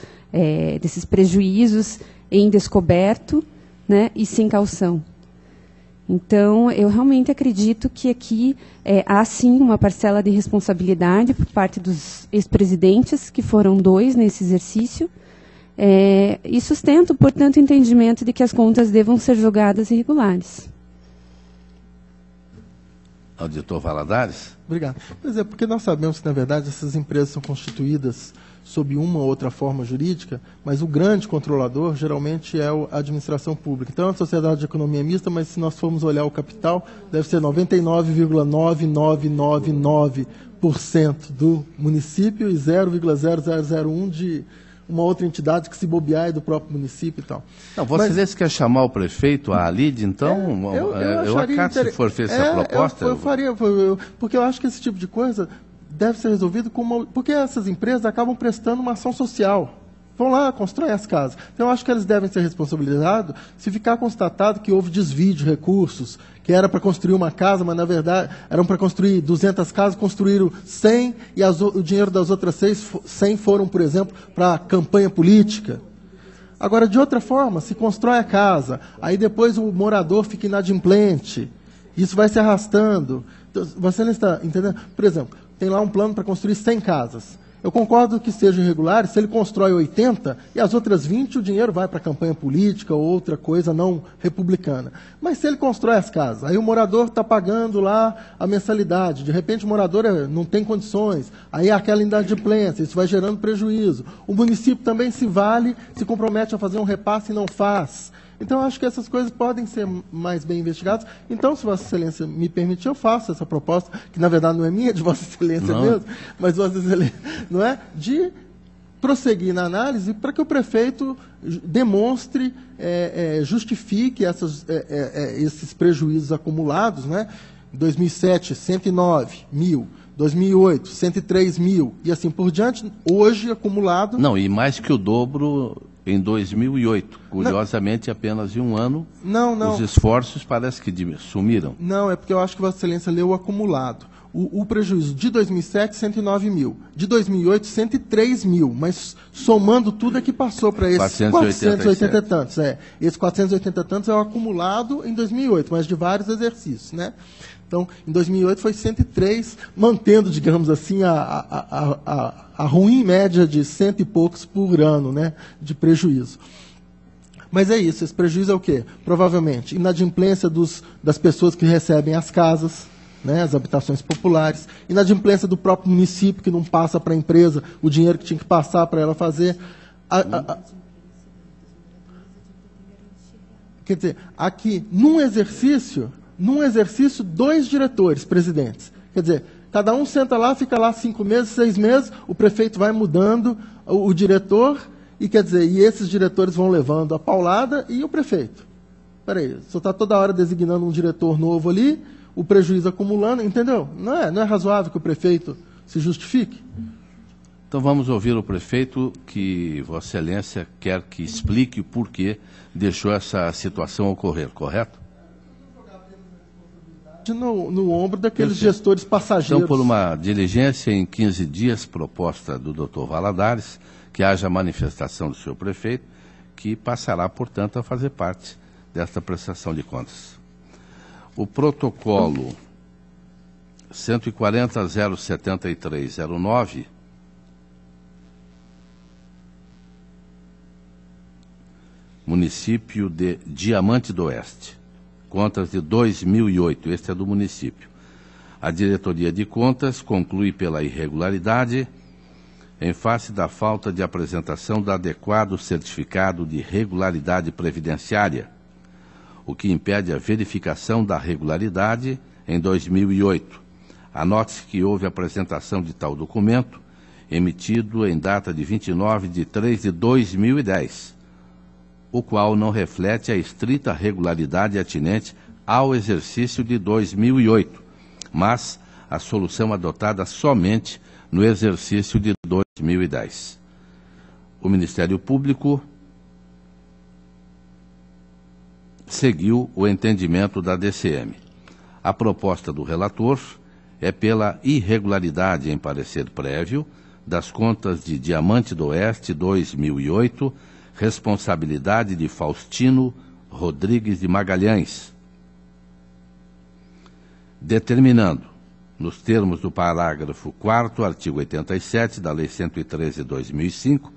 desses prejuízos em descoberto, né, e sem caução. Então, eu realmente acredito que aqui há, sim, uma parcela de responsabilidade por parte dos ex-presidentes, que foram 2 nesse exercício, e sustento, portanto, o entendimento de que as contas devam ser julgadas irregulares. Auditor Valadares? Obrigado. Pois é, porque nós sabemos que, na verdade, essas empresas são constituídas sob uma ou outra forma jurídica, mas o grande controlador geralmente é a administração pública. Então, é uma sociedade de economia mista, mas se nós formos olhar o capital, deve ser 99,9999% do município e 0,0001% de uma outra entidade que, se bobear, é do próprio município e tal. Não, vocês querem chamar o prefeito à lide, então? Eu acato se for feita essa proposta. Eu faria, porque eu acho que esse tipo de coisa deve ser resolvido porque essas empresas acabam prestando uma ação social. Vão lá, constroem as casas. Então, eu acho que eles devem ser responsabilizados se ficar constatado que houve desvio de recursos, que era para construir uma casa, mas, na verdade, eram para construir 200 casas, construíram 100, e o dinheiro das outras 100 foram, por exemplo, para a campanha política. Agora, de outra forma, se constrói a casa, aí depois o morador fica inadimplente, isso vai se arrastando. Então, você não está entendendo? Por exemplo, tem lá um plano para construir 100 casas. Eu concordo que sejam irregulares se ele constrói 80 e as outras 20 o dinheiro vai para a campanha política ou outra coisa não republicana. Mas se ele constrói as casas, aí o morador está pagando lá a mensalidade, de repente o morador não tem condições, aí há aquela inadimplência, isso vai gerando prejuízo. O município também se compromete a fazer um repasse e não faz. Então, eu acho que essas coisas podem ser mais bem investigadas. Então, se Vossa Excelência me permitir, eu faço essa proposta, que na verdade não é minha, é de Vossa Excelência mesmo, mas Vossa Excelência, não é? De prosseguir na análise para que o prefeito demonstre, justifique esses prejuízos acumulados, né? Em 2007, 109 mil. 2008, 103 mil. E assim por diante, hoje acumulado... Não, e mais que o dobro em 2008. Curiosamente, apenas em um ano, os esforços parece que sumiram. Não, é porque eu acho que Vossa Excelência leu o acumulado. O prejuízo de 2007, 109 mil. De 2008, 103 mil. Mas somando tudo é que passou para esses 480 e tantos. Esses 480 e tantos é o acumulado em 2008, mas de vários exercícios, né? Então, em 2008 foi 103, mantendo, digamos assim, a ruim média de 100 e poucos por ano, né, de prejuízo. Mas é isso, esse prejuízo é o quê? Provavelmente, inadimplência das pessoas que recebem as casas, né, as habitações populares, inadimplência do próprio município, que não passa para a empresa o dinheiro que tinha que passar para ela fazer. Quer dizer, aqui, num exercício, 2 diretores, presidentes. Quer dizer, cada um senta lá, fica lá 5 meses, 6 meses, o prefeito vai mudando o diretor, e quer dizer, e esses diretores vão levando a paulada e o prefeito. Espera aí, você está toda hora designando um diretor novo ali, o prejuízo acumulando, entendeu? Não é razoável que o prefeito se justifique? Então vamos ouvir o prefeito, que Vossa Excelência quer que explique o porquê deixou essa situação ocorrer, correto? No ombro daqueles gestores passageiros. Então, por uma diligência em 15 dias proposta do Dr. Valadares, que haja manifestação do senhor prefeito, que passará, portanto, a fazer parte desta prestação de contas. O protocolo 140.073.09 município de Diamante do Oeste. Contas de 2008, este é do município. A diretoria de contas conclui pela irregularidade em face da falta de apresentação do adequado certificado de regularidade previdenciária, o que impede a verificação da regularidade em 2008. Anote-se que houve apresentação de tal documento, emitido em data de 29/3/2010, o qual não reflete a estrita regularidade atinente ao exercício de 2008, mas a solução adotada somente no exercício de 2010. O Ministério Público seguiu o entendimento da DCM. A proposta do relator é pela irregularidade em parecer prévio das contas de Diamante do Oeste 2008, responsabilidade de Faustino Rodrigues de Magalhães, determinando, nos termos do parágrafo 4º, artigo 87 da Lei 113 de 2005,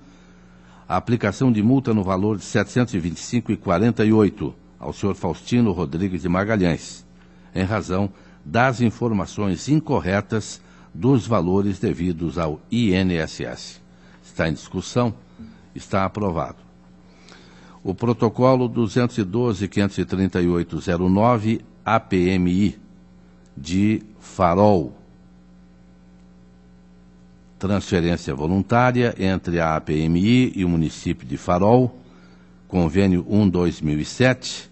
a aplicação de multa no valor de R$ 725,48 ao senhor Faustino Rodrigues de Magalhães, em razão das informações incorretas dos valores devidos ao INSS. Está em discussão, está aprovado. O protocolo 212.538.09 APMI de Farol, transferência voluntária entre a APMI e o município de Farol, convênio 1/2007,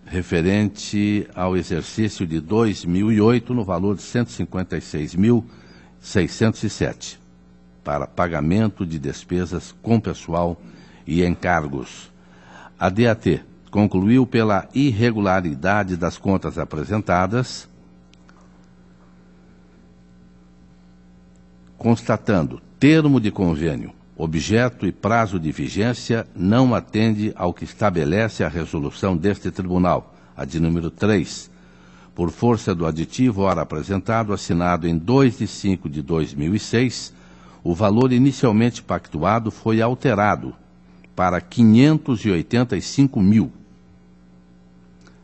referente ao exercício de 2008 no valor de R$ 156.607, para pagamento de despesas com pessoal e encargos. A DAT concluiu pela irregularidade das contas apresentadas, constatando termo de convênio, objeto e prazo de vigência não atende ao que estabelece a resolução deste tribunal, a de número 3, por força do aditivo ora apresentado, assinado em 2/5/2006, o valor inicialmente pactuado foi alterado para 585 mil,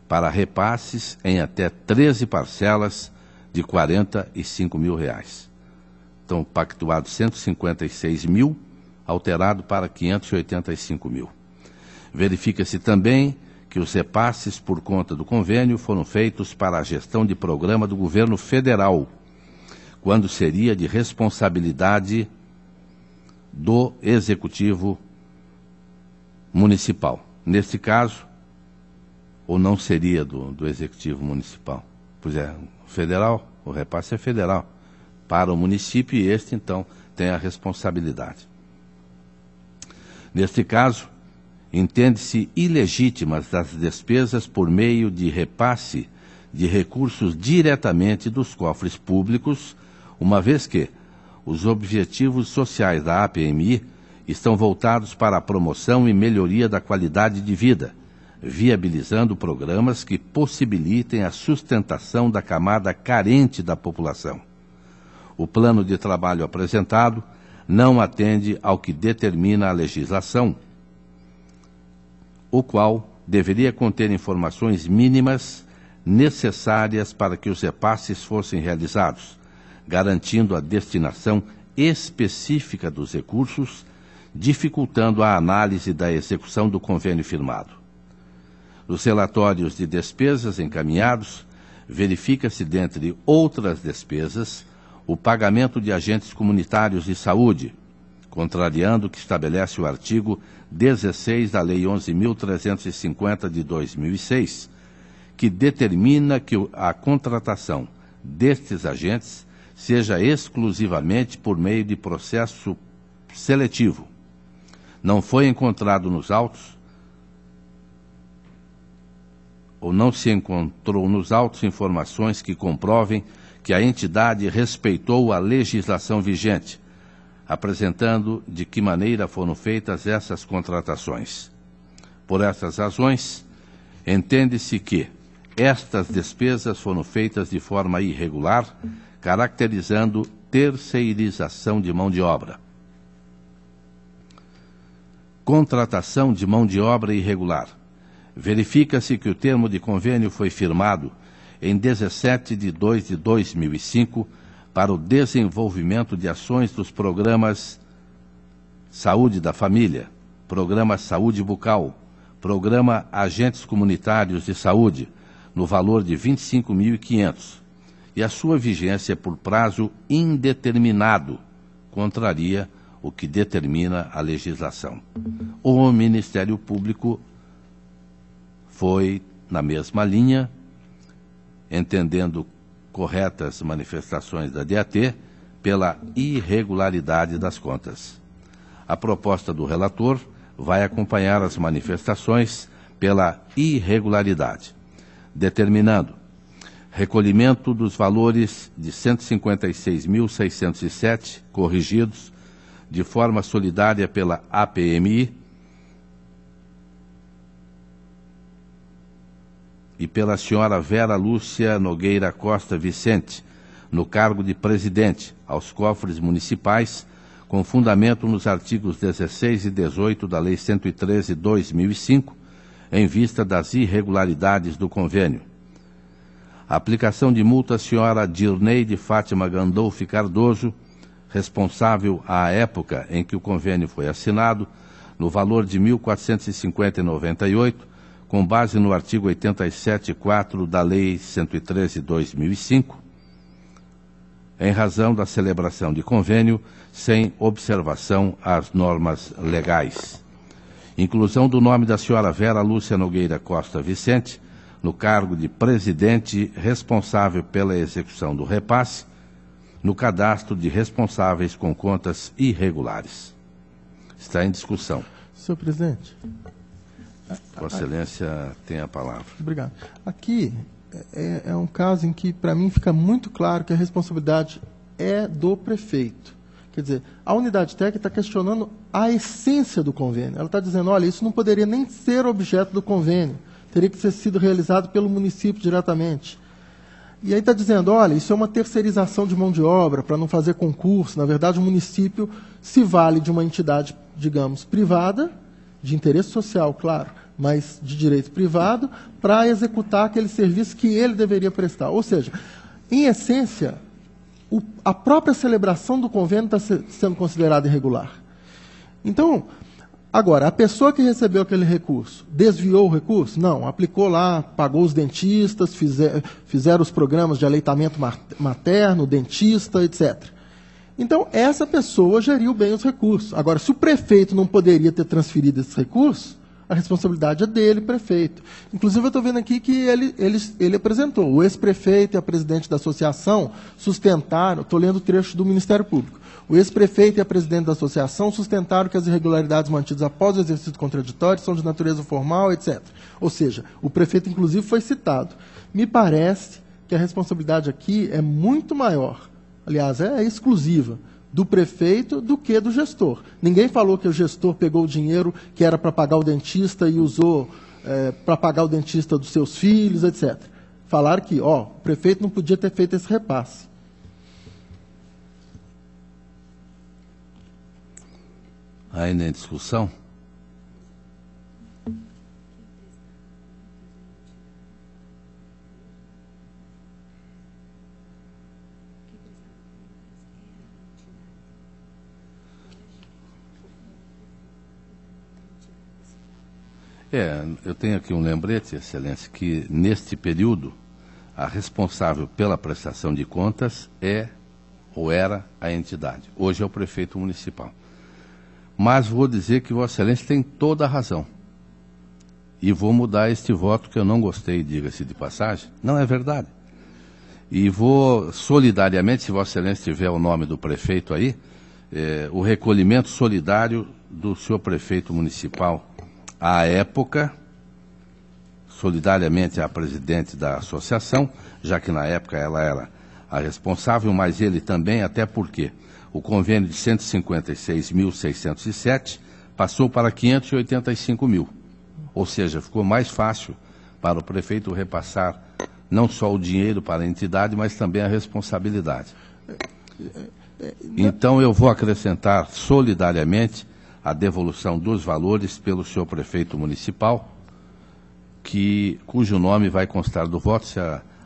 para repasses em até 13 parcelas de R$ 45 mil. Então, pactuado 156 mil, alterado para 585 mil. Verifica-se também que os repasses por conta do convênio foram feitos para a gestão de programa do governo federal, quando seria de responsabilidade do Executivo Municipal. Neste caso, ou não seria do Executivo Municipal? Pois é, federal, o repasse é federal. Para o município, e este, então, tem a responsabilidade. Neste caso, entende-se ilegítimas as despesas por meio de repasse de recursos diretamente dos cofres públicos, uma vez que os objetivos sociais da APMI estão voltados para a promoção e melhoria da qualidade de vida, viabilizando programas que possibilitem a sustentação da camada carente da população. O plano de trabalho apresentado não atende ao que determina a legislação, o qual deveria conter informações mínimas necessárias para que os repasses fossem realizados, garantindo a destinação específica dos recursos, dificultando a análise da execução do convênio firmado. Nos relatórios de despesas encaminhados, verifica-se, dentre outras despesas, o pagamento de agentes comunitários de saúde, contrariando o que estabelece o artigo 16 da Lei 11.350 de 2006, que determina que a contratação destes agentes seja exclusivamente por meio de processo seletivo. Não foi encontrado nos autos, ou não se encontrou nos autos informações que comprovem que a entidade respeitou a legislação vigente, apresentando de que maneira foram feitas essas contratações. Por essas razões, entende-se que estas despesas foram feitas de forma irregular, caracterizando terceirização de mão de obra. contratação de mão de obra irregular. Verifica-se que o termo de convênio foi firmado em 17 de 2 de 2005 para o desenvolvimento de ações dos programas Saúde da Família, Programa Saúde Bucal, Programa Agentes Comunitários de Saúde, no valor de R$ 25.500, e a sua vigência por prazo indeterminado contraria o que determina a legislação. O Ministério Público foi na mesma linha, entendendo corretas manifestações da DAT pela irregularidade das contas. A proposta do relator vai acompanhar as manifestações pela irregularidade, determinando recolhimento dos valores de R$ 156.607 corrigidos de forma solidária pela APMI e pela senhora Vera Lúcia Nogueira Costa Vicente, no cargo de presidente, aos cofres municipais, com fundamento nos artigos 16 e 18 da Lei 113/2005, em vista das irregularidades do convênio. A aplicação de multa à senhora Dirnei de Fátima Gandolfi Cardoso, responsável à época em que o convênio foi assinado, no valor de R$ 1.450,98, com base no artigo 87.4 da Lei 113/2005, em razão da celebração de convênio sem observação às normas legais. Inclusão do nome da senhora Vera Lúcia Nogueira Costa Vicente no cargo de presidente responsável pela execução do repasse no cadastro de responsáveis com contas irregulares. Está em discussão. Senhor presidente. Vossa Excelência tem a palavra. Obrigado. Aqui é um caso em que, para mim, fica muito claro que a responsabilidade é do prefeito. Quer dizer, a unidade técnica está questionando a essência do convênio. Ela está dizendo, olha, isso não poderia nem ser objeto do convênio. Teria que ter sido realizado pelo município diretamente. E aí está dizendo, olha, isso é uma terceirização de mão de obra, para não fazer concurso. Na verdade, o município se vale de uma entidade, digamos, privada, de interesse social, claro, mas de direito privado, para executar aquele serviço que ele deveria prestar. Ou seja, em essência, a própria celebração do convênio está sendo considerada irregular. Então, agora, a pessoa que recebeu aquele recurso, desviou o recurso? Não, aplicou lá, pagou os dentistas, fizeram os programas de aleitamento materno, dentista, etc. Então, essa pessoa geriu bem os recursos. Agora, se o prefeito não poderia ter transferido esses recursos, a responsabilidade é dele, prefeito. Inclusive, eu estou vendo aqui que ele apresentou. O ex-prefeito e a presidente da associação sustentaram, estou lendo o trecho do Ministério Público, o ex-prefeito e a presidente da associação sustentaram que as irregularidades mantidas após o exercício contraditório são de natureza formal, etc. Ou seja, o prefeito, inclusive, foi citado. Me parece que a responsabilidade aqui é muito maior, aliás, é exclusiva, do prefeito do que do gestor. Ninguém falou que o gestor pegou o dinheiro que era para pagar o dentista e usou para pagar o dentista dos seus filhos, etc. Falaram que o prefeito não podia ter feito esse repasse. Ainda em discussão? Eu tenho aqui um lembrete, Excelência, que neste período a responsável pela prestação de contas é ou era a entidade. Hoje é o prefeito municipal. Mas vou dizer que Vossa Excelência tem toda a razão. E vou mudar este voto que eu não gostei, diga-se de passagem. Não é verdade. E vou solidariamente, se Vossa Excelência tiver o nome do prefeito aí, o recolhimento solidário do senhor prefeito municipal à época, solidariamente à presidente da associação, já que na época ela era a responsável, mas ele também, até porque o convênio de 156.607 passou para 585 mil. Ou seja, ficou mais fácil para o prefeito repassar não só o dinheiro para a entidade, mas também a responsabilidade. Então eu vou acrescentar solidariamente a devolução dos valores pelo senhor prefeito municipal, cujo nome vai constar do voto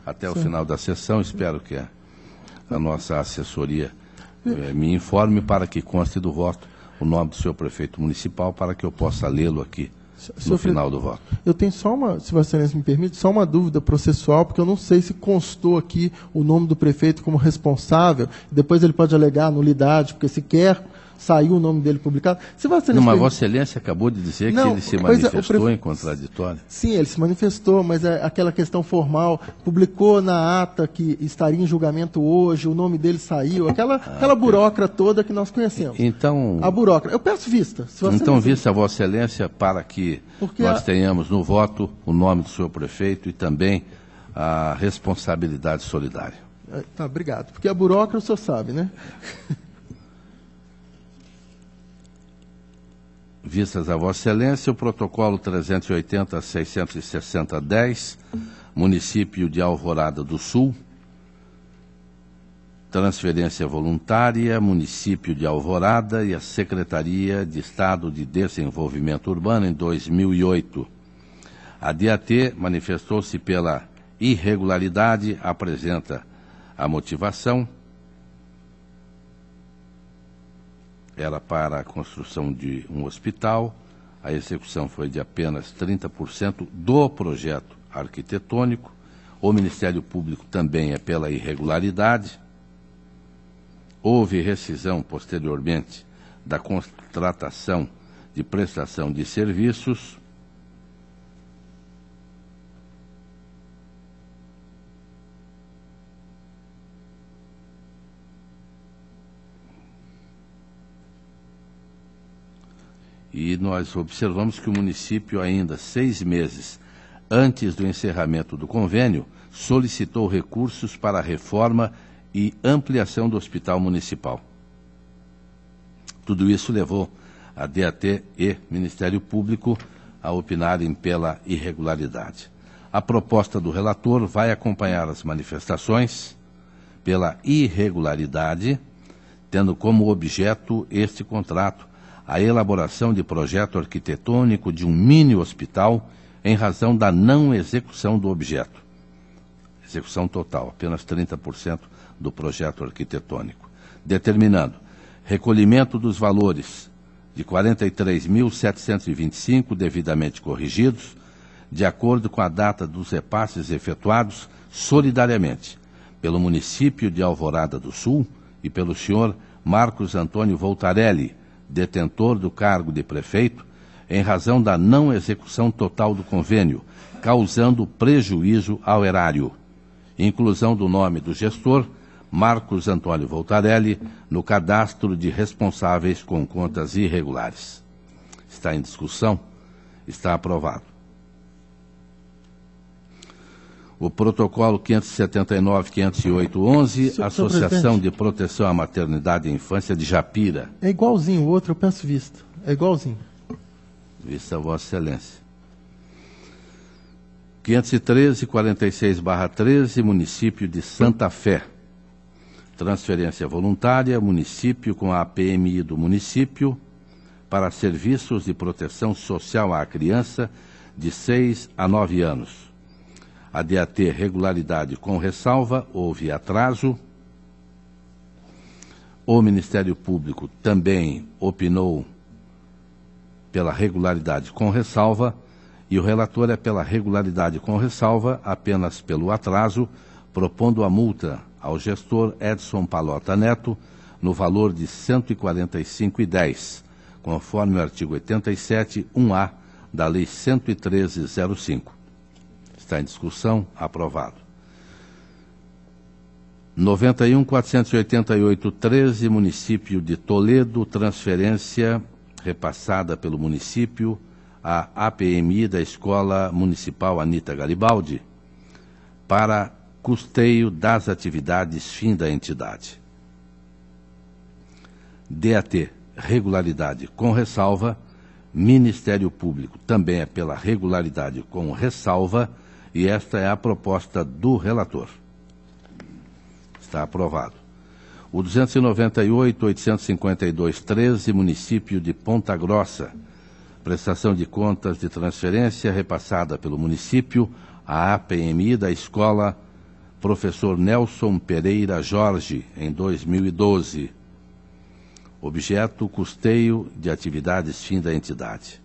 até o final da sessão. Espero que a nossa assessoria me informe para que conste do voto o nome do senhor prefeito municipal, para que eu possa lê-lo aqui no final do voto. Eu tenho só se Vossa Excelência me permite, só uma dúvida processual, porque eu não sei se constou aqui o nome do prefeito como responsável, depois ele pode alegar nulidade, porque sequer saiu o nome dele publicado. Se Vossa Excelência Mas Vossa Excelência acabou de dizer que ele se manifestou em contraditório. Sim, ele se manifestou, mas é aquela questão formal, publicou na ata que estaria em julgamento hoje, o nome dele saiu, aquela burocra toda que nós conhecemos. Então, a burocra. Eu peço vista. Então, vista Vossa Excelência, para que nós tenhamos no voto o nome do senhor prefeito e também a responsabilidade solidária. Tá, obrigado. Porque a burocra o senhor sabe, né? Vistas a Vossa Excelência, o protocolo 380-660-10, município de Alvorada do Sul, transferência voluntária, município de Alvorada e a Secretaria de Estado de Desenvolvimento Urbano em 2008. A DAT manifestou-se pela irregularidade, apresenta a motivação. Era para a construção de um hospital, a execução foi de apenas 30% do projeto arquitetônico, o Ministério Público também é pela irregularidade, houve rescisão posteriormente da contratação de prestação de serviços, e nós observamos que o município, ainda 6 meses antes do encerramento do convênio, solicitou recursos para a reforma e ampliação do hospital municipal. Tudo isso levou a DAT e Ministério Público a opinarem pela irregularidade. A proposta do relator vai acompanhar as manifestações pela irregularidade, tendo como objeto este contrato a elaboração de projeto arquitetônico de um mini hospital em razão da não execução do objeto. Execução total, apenas 30% do projeto arquitetônico. Determinando recolhimento dos valores de 43.725 devidamente corrigidos, de acordo com a data dos repasses efetuados solidariamente pelo município de Alvorada do Sul e pelo senhor Marcos Antônio Voltarelli, detentor do cargo de prefeito, em razão da não execução total do convênio, causando prejuízo ao erário. Inclusão do nome do gestor, Marcos Antônio Voltarelli, no cadastro de responsáveis com contas irregulares. Está em discussão? Está aprovado. O protocolo 579-508-11, Associação de Proteção à Maternidade e Infância de Japira. É igualzinho o outro, eu peço vista. É igualzinho. Vista a Vossa Excelência. 513-46/13, município de Santa Fé. Transferência voluntária, município com a APMI do município para serviços de proteção social à criança de 6 a 9 anos. A DAT regularidade com ressalva, houve atraso. O Ministério Público também opinou pela regularidade com ressalva, e o relator é pela regularidade com ressalva, apenas pelo atraso, propondo a multa ao gestor Edson Palota Neto no valor de R$ 145,10, conforme o artigo 87, 1A da Lei 113/05. Está em discussão, aprovado. 91.488/13, município de Toledo, transferência repassada pelo município à APMI da Escola Municipal Anita Garibaldi para custeio das atividades fim da entidade. DAT, regularidade com ressalva, Ministério Público também é pela regularidade com ressalva, e esta é a proposta do relator. Está aprovado. O 298.852.13, município de Ponta Grossa. Prestação de contas de transferência repassada pelo município à APMI da escola Professor Nelson Pereira Jorge, em 2012. Objeto: custeio de atividades fim da entidade.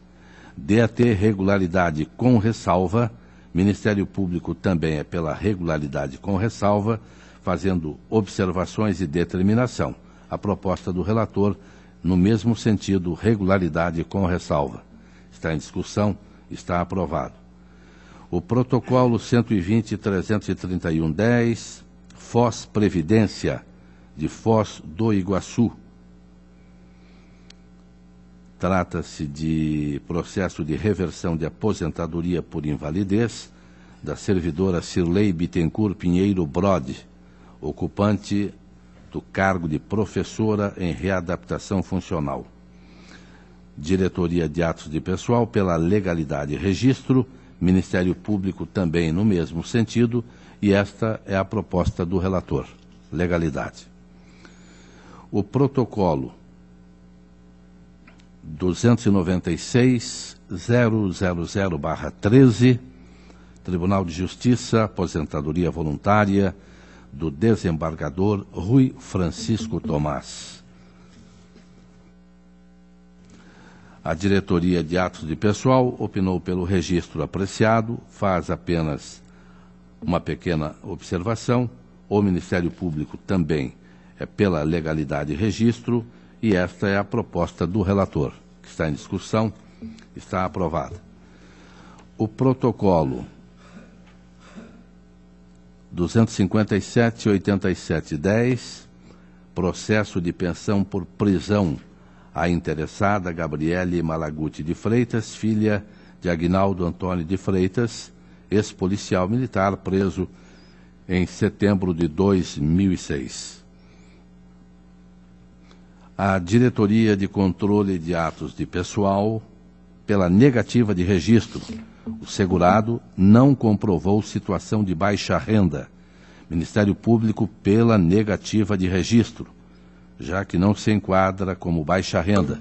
DAT regularidade com ressalva. Ministério Público também é pela regularidade com ressalva, fazendo observações e determinação. A proposta do relator, no mesmo sentido, regularidade com ressalva. Está em discussão, está aprovado. O protocolo 120.331.10, Foz Previdência, de Foz do Iguaçu. Trata-se de processo de reversão de aposentadoria por invalidez da servidora Cirlei Bittencourt Pinheiro Brode, ocupante do cargo de professora em readaptação funcional. Diretoria de Atos de Pessoal pela legalidade e registro, Ministério Público também no mesmo sentido, e esta é a proposta do relator, legalidade. O protocolo 296.000/13, Tribunal de Justiça, aposentadoria voluntária do desembargador Rui Francisco Tomás. A Diretoria de Atos de Pessoal opinou pelo registro apreciado, faz apenas uma pequena observação. O Ministério Público também é pela legalidade e registro, e esta é a proposta do relator, que está em discussão, está aprovada. O protocolo 257.87.10, processo de pensão por prisão à interessada Gabriele Malaguti de Freitas, filha de Aguinaldo Antônio de Freitas, ex-policial militar preso em setembro de 2006. A Diretoria de Controle de Atos de Pessoal, pela negativa de registro, o segurado não comprovou situação de baixa renda. Ministério Público pela negativa de registro, já que não se enquadra como baixa renda.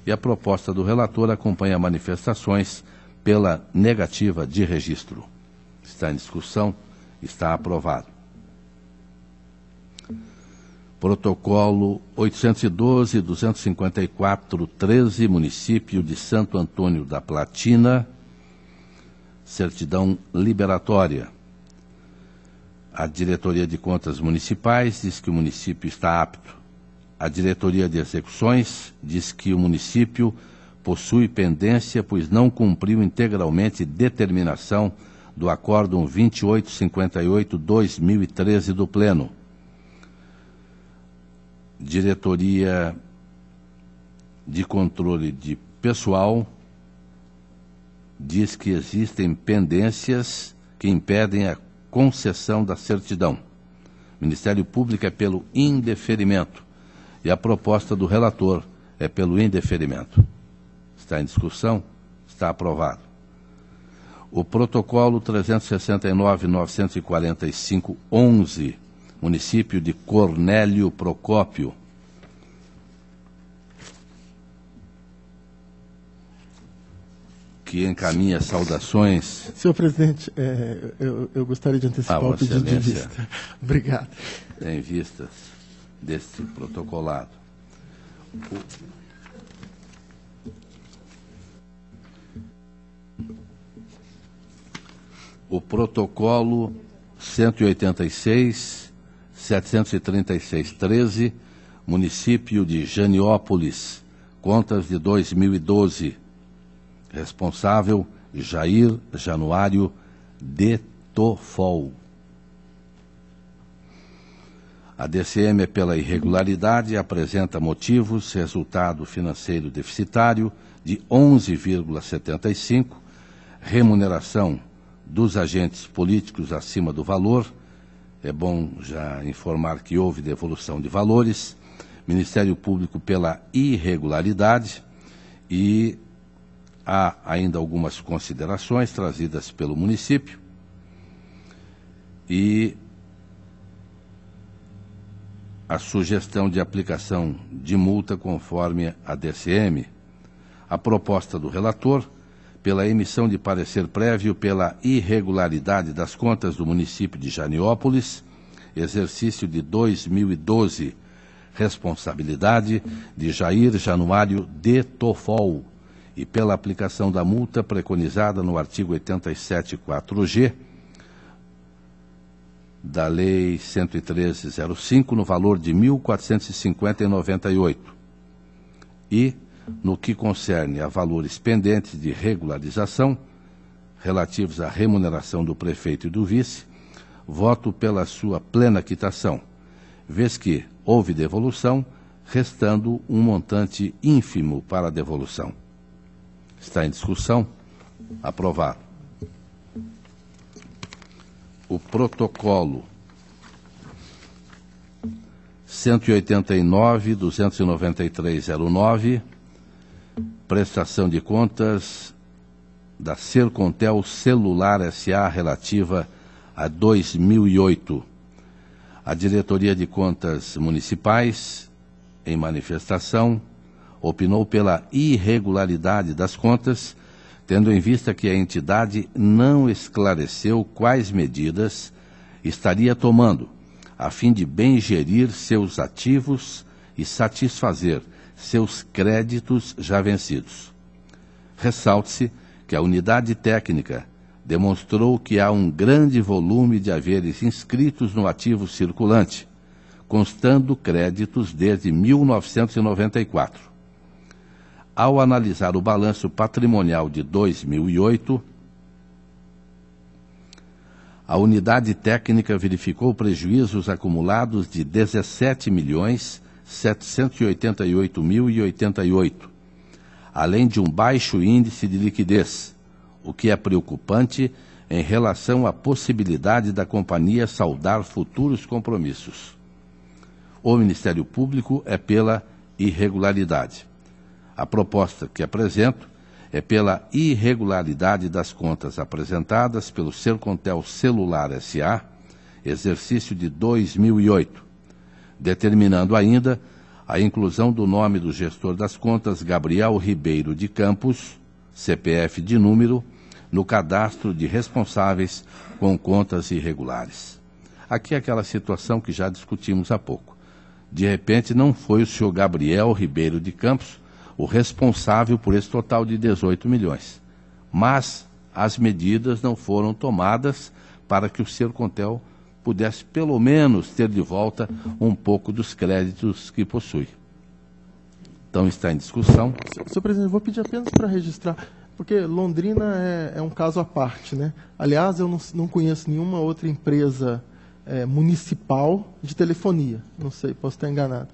E a proposta do relator acompanha manifestações pela negativa de registro. Está em discussão, está aprovado. Protocolo 812.254.13, município de Santo Antônio da Platina, certidão liberatória. A Diretoria de Contas Municipais diz que o município está apto. A Diretoria de Execuções diz que o município possui pendência, pois não cumpriu integralmente determinação do Acórdão 2858/2013 do Pleno. Diretoria de Controle de Pessoal diz que existem pendências que impedem a concessão da certidão. Ministério Público é pelo indeferimento e a proposta do relator é pelo indeferimento. Está em discussão, está aprovado. O protocolo 369.945.11, município de Cornélio Procópio. Que encaminha saudações. Senhor presidente, eu gostaria de antecipar o pedido de vista. Obrigado. Em vistas deste protocolado. O protocolo 186.736.13, município de Janiópolis, contas de 2012. Responsável, Jair Januário de Tofol. A DCM é pela irregularidade e apresenta motivos, resultado financeiro deficitário de 11,75, remuneração dos agentes políticos acima do valor. É bom já informar que houve devolução de valores. Ministério Público pela irregularidade, e há ainda algumas considerações trazidas pelo município. E a sugestão de aplicação de multa conforme a DCM, a proposta do relator pela emissão de parecer prévio pela irregularidade das contas do município de Janiópolis, exercício de 2012, responsabilidade de Jair Januário de Tofol, e pela aplicação da multa preconizada no artigo 87.4G da Lei 113.05, no valor de R$ 1.450,98. E, no que concerne a valores pendentes de regularização, relativos à remuneração do prefeito e do vice, voto pela sua plena quitação, vez que houve devolução, restando um montante ínfimo para a devolução. Está em discussão? Aprovado. O protocolo 189.293.09, prestação de contas da Sercontel Celular S.A. relativa a 2008. A Diretoria de Contas Municipais, em manifestação, opinou pela irregularidade das contas, tendo em vista que a entidade não esclareceu quais medidas estaria tomando, a fim de bem gerir seus ativos e satisfazer seus créditos já vencidos. Ressalte-se que a unidade técnica demonstrou que há um grande volume de haveres inscritos no ativo circulante, constando créditos desde 1994. Ao analisar o balanço patrimonial de 2008, a unidade técnica verificou prejuízos acumulados de R$ 17.788.088, além de um baixo índice de liquidez, o que é preocupante em relação à possibilidade da companhia saldar futuros compromissos. O Ministério Público é pela irregularidade. A proposta que apresento é pela irregularidade das contas apresentadas pelo Sercontel Celular S.A., exercício de 2008, determinando ainda a inclusão do nome do gestor das contas, Gabriel Ribeiro de Campos, CPF de número, no cadastro de responsáveis com contas irregulares. Aqui é aquela situação que já discutimos há pouco. De repente, não foi o senhor Gabriel Ribeiro de Campos o responsável por esse total de 18 milhões. Mas as medidas não foram tomadas para que o Sercontel pudesse, pelo menos, ter de volta um pouco dos créditos que possui. Então, está em discussão. Senhor presidente, eu vou pedir apenas para registrar, porque Londrina é um caso à parte, né? Aliás, eu não conheço nenhuma outra empresa municipal de telefonia. Não sei, posso estar enganado.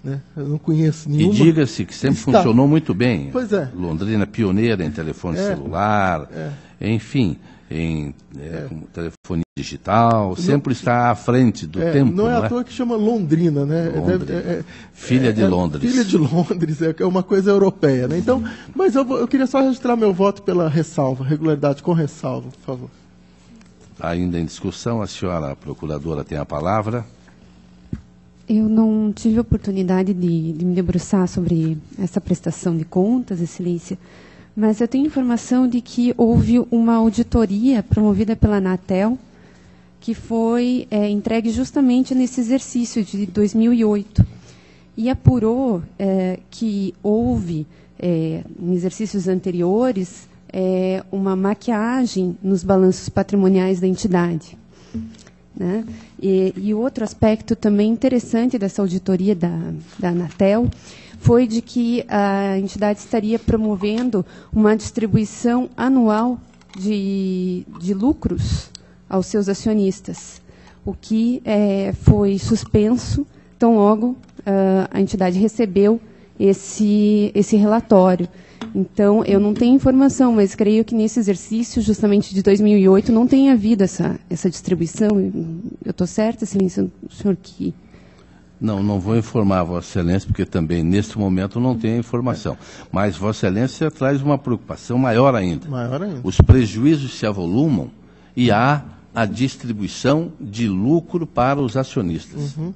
Né? Eu não conheço nenhuma. E diga-se que sempre funcionou muito bem. Pois é. Londrina pioneira em telefone celular, enfim, em telefonia digital, sempre está à frente do tempo. Não é à toa que chama Londrina, né? Filha de Londres. Filha de Londres, é uma coisa europeia, né? Então, mas eu queria só registrar meu voto pela ressalva, regularidade com ressalva, por favor. Ainda em discussão, a senhora procuradora tem a palavra. Eu não tive oportunidade de me debruçar sobre essa prestação de contas, Excelência, mas eu tenho informação de que houve uma auditoria promovida pela Anatel, que foi entregue justamente nesse exercício de 2008, e apurou que houve, em exercícios anteriores, uma maquiagem nos balanços patrimoniais da entidade. Né? E outro aspecto também interessante dessa auditoria da Anatel foi de que a entidade estaria promovendo uma distribuição anual de lucros aos seus acionistas, o que foi suspenso tão logo a entidade recebeu esse relatório. Então, eu não tenho informação, mas creio que nesse exercício, justamente de 2008, não tenha havido essa distribuição. Eu estou certa, Excelência, o senhor que... Não vou informar Vossa Excelência, porque também, neste momento, não tenho informação. Mas Vossa Excelência traz uma preocupação maior ainda. Maior ainda. Os prejuízos se avolumam e há a distribuição de lucro para os acionistas. Uhum.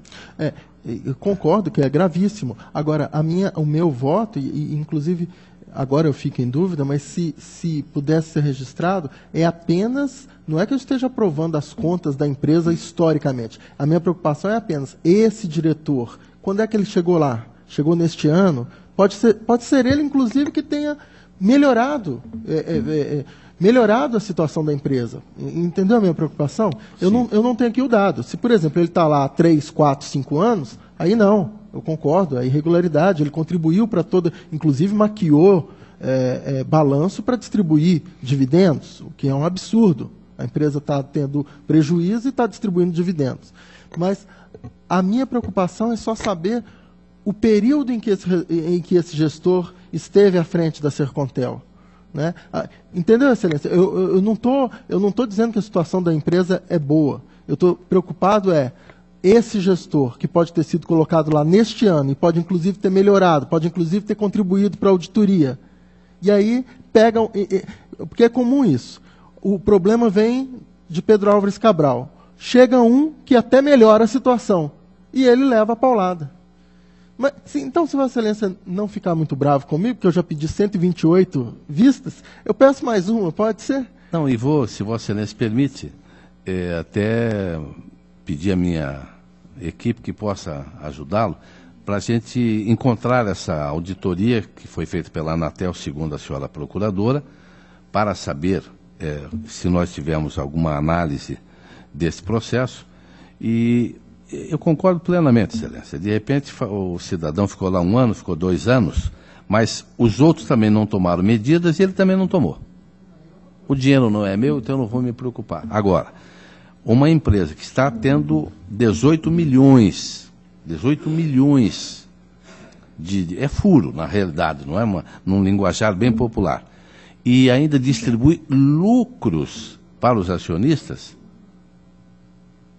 Eu concordo que é gravíssimo. Agora, o meu voto, e inclusive agora eu fico em dúvida, mas se pudesse ser registrado, é apenas, não é que eu esteja aprovando as contas da empresa historicamente. A minha preocupação é apenas esse diretor, quando é que ele chegou lá? Chegou neste ano? Pode ser ele, inclusive, que tenha melhorado a situação da empresa. Entendeu a minha preocupação? Eu não tenho aqui o dado. Se, por exemplo, ele está lá há 3, 4, 5 anos, aí não, eu concordo, é irregularidade, ele contribuiu para toda, inclusive maquiou balanço para distribuir dividendos, o que é um absurdo. A empresa está tendo prejuízo e está distribuindo dividendos. Mas a minha preocupação é só saber o período em que esse gestor esteve à frente da Sercontel. Né? Entendeu, Excelência? Eu não tô dizendo que a situação da empresa é boa. Eu estou preocupado esse gestor, que pode ter sido colocado lá neste ano, e pode inclusive ter melhorado, pode inclusive ter contribuído para a auditoria. E aí pegam... porque é comum isso. O problema vem de Pedro Álvares Cabral. Chega um que até melhora a situação, e ele leva a paulada. Mas, então, se Vossa Excelência não ficar muito bravo comigo, porque eu já pedi 128 vistas, eu peço mais uma, pode ser? Não, e vou, se Vossa Excelência permite, até pedir à minha equipe que possa ajudá-lo, para a gente encontrar essa auditoria que foi feita pela Anatel, segundo a senhora procuradora, para saber se nós tivemos alguma análise desse processo. E eu concordo plenamente, Excelência. De repente, o cidadão ficou lá 1 ano, ficou 2 anos, mas os outros também não tomaram medidas e ele também não tomou. O dinheiro não é meu, então eu não vou me preocupar. Agora, uma empresa que está tendo 18 milhões é furo, na realidade, não é num linguajar bem popular, e ainda distribui lucros para os acionistas,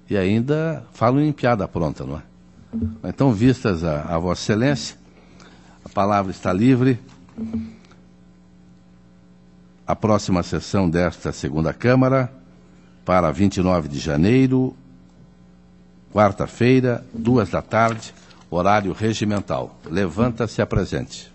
e ainda falam em piada pronta, não é? Então, vistas a Vossa Excelência, a palavra está livre. A próxima sessão desta segunda Câmara, para 29 de janeiro, quarta-feira, 14h, horário regimental. Levanta-se e apresente.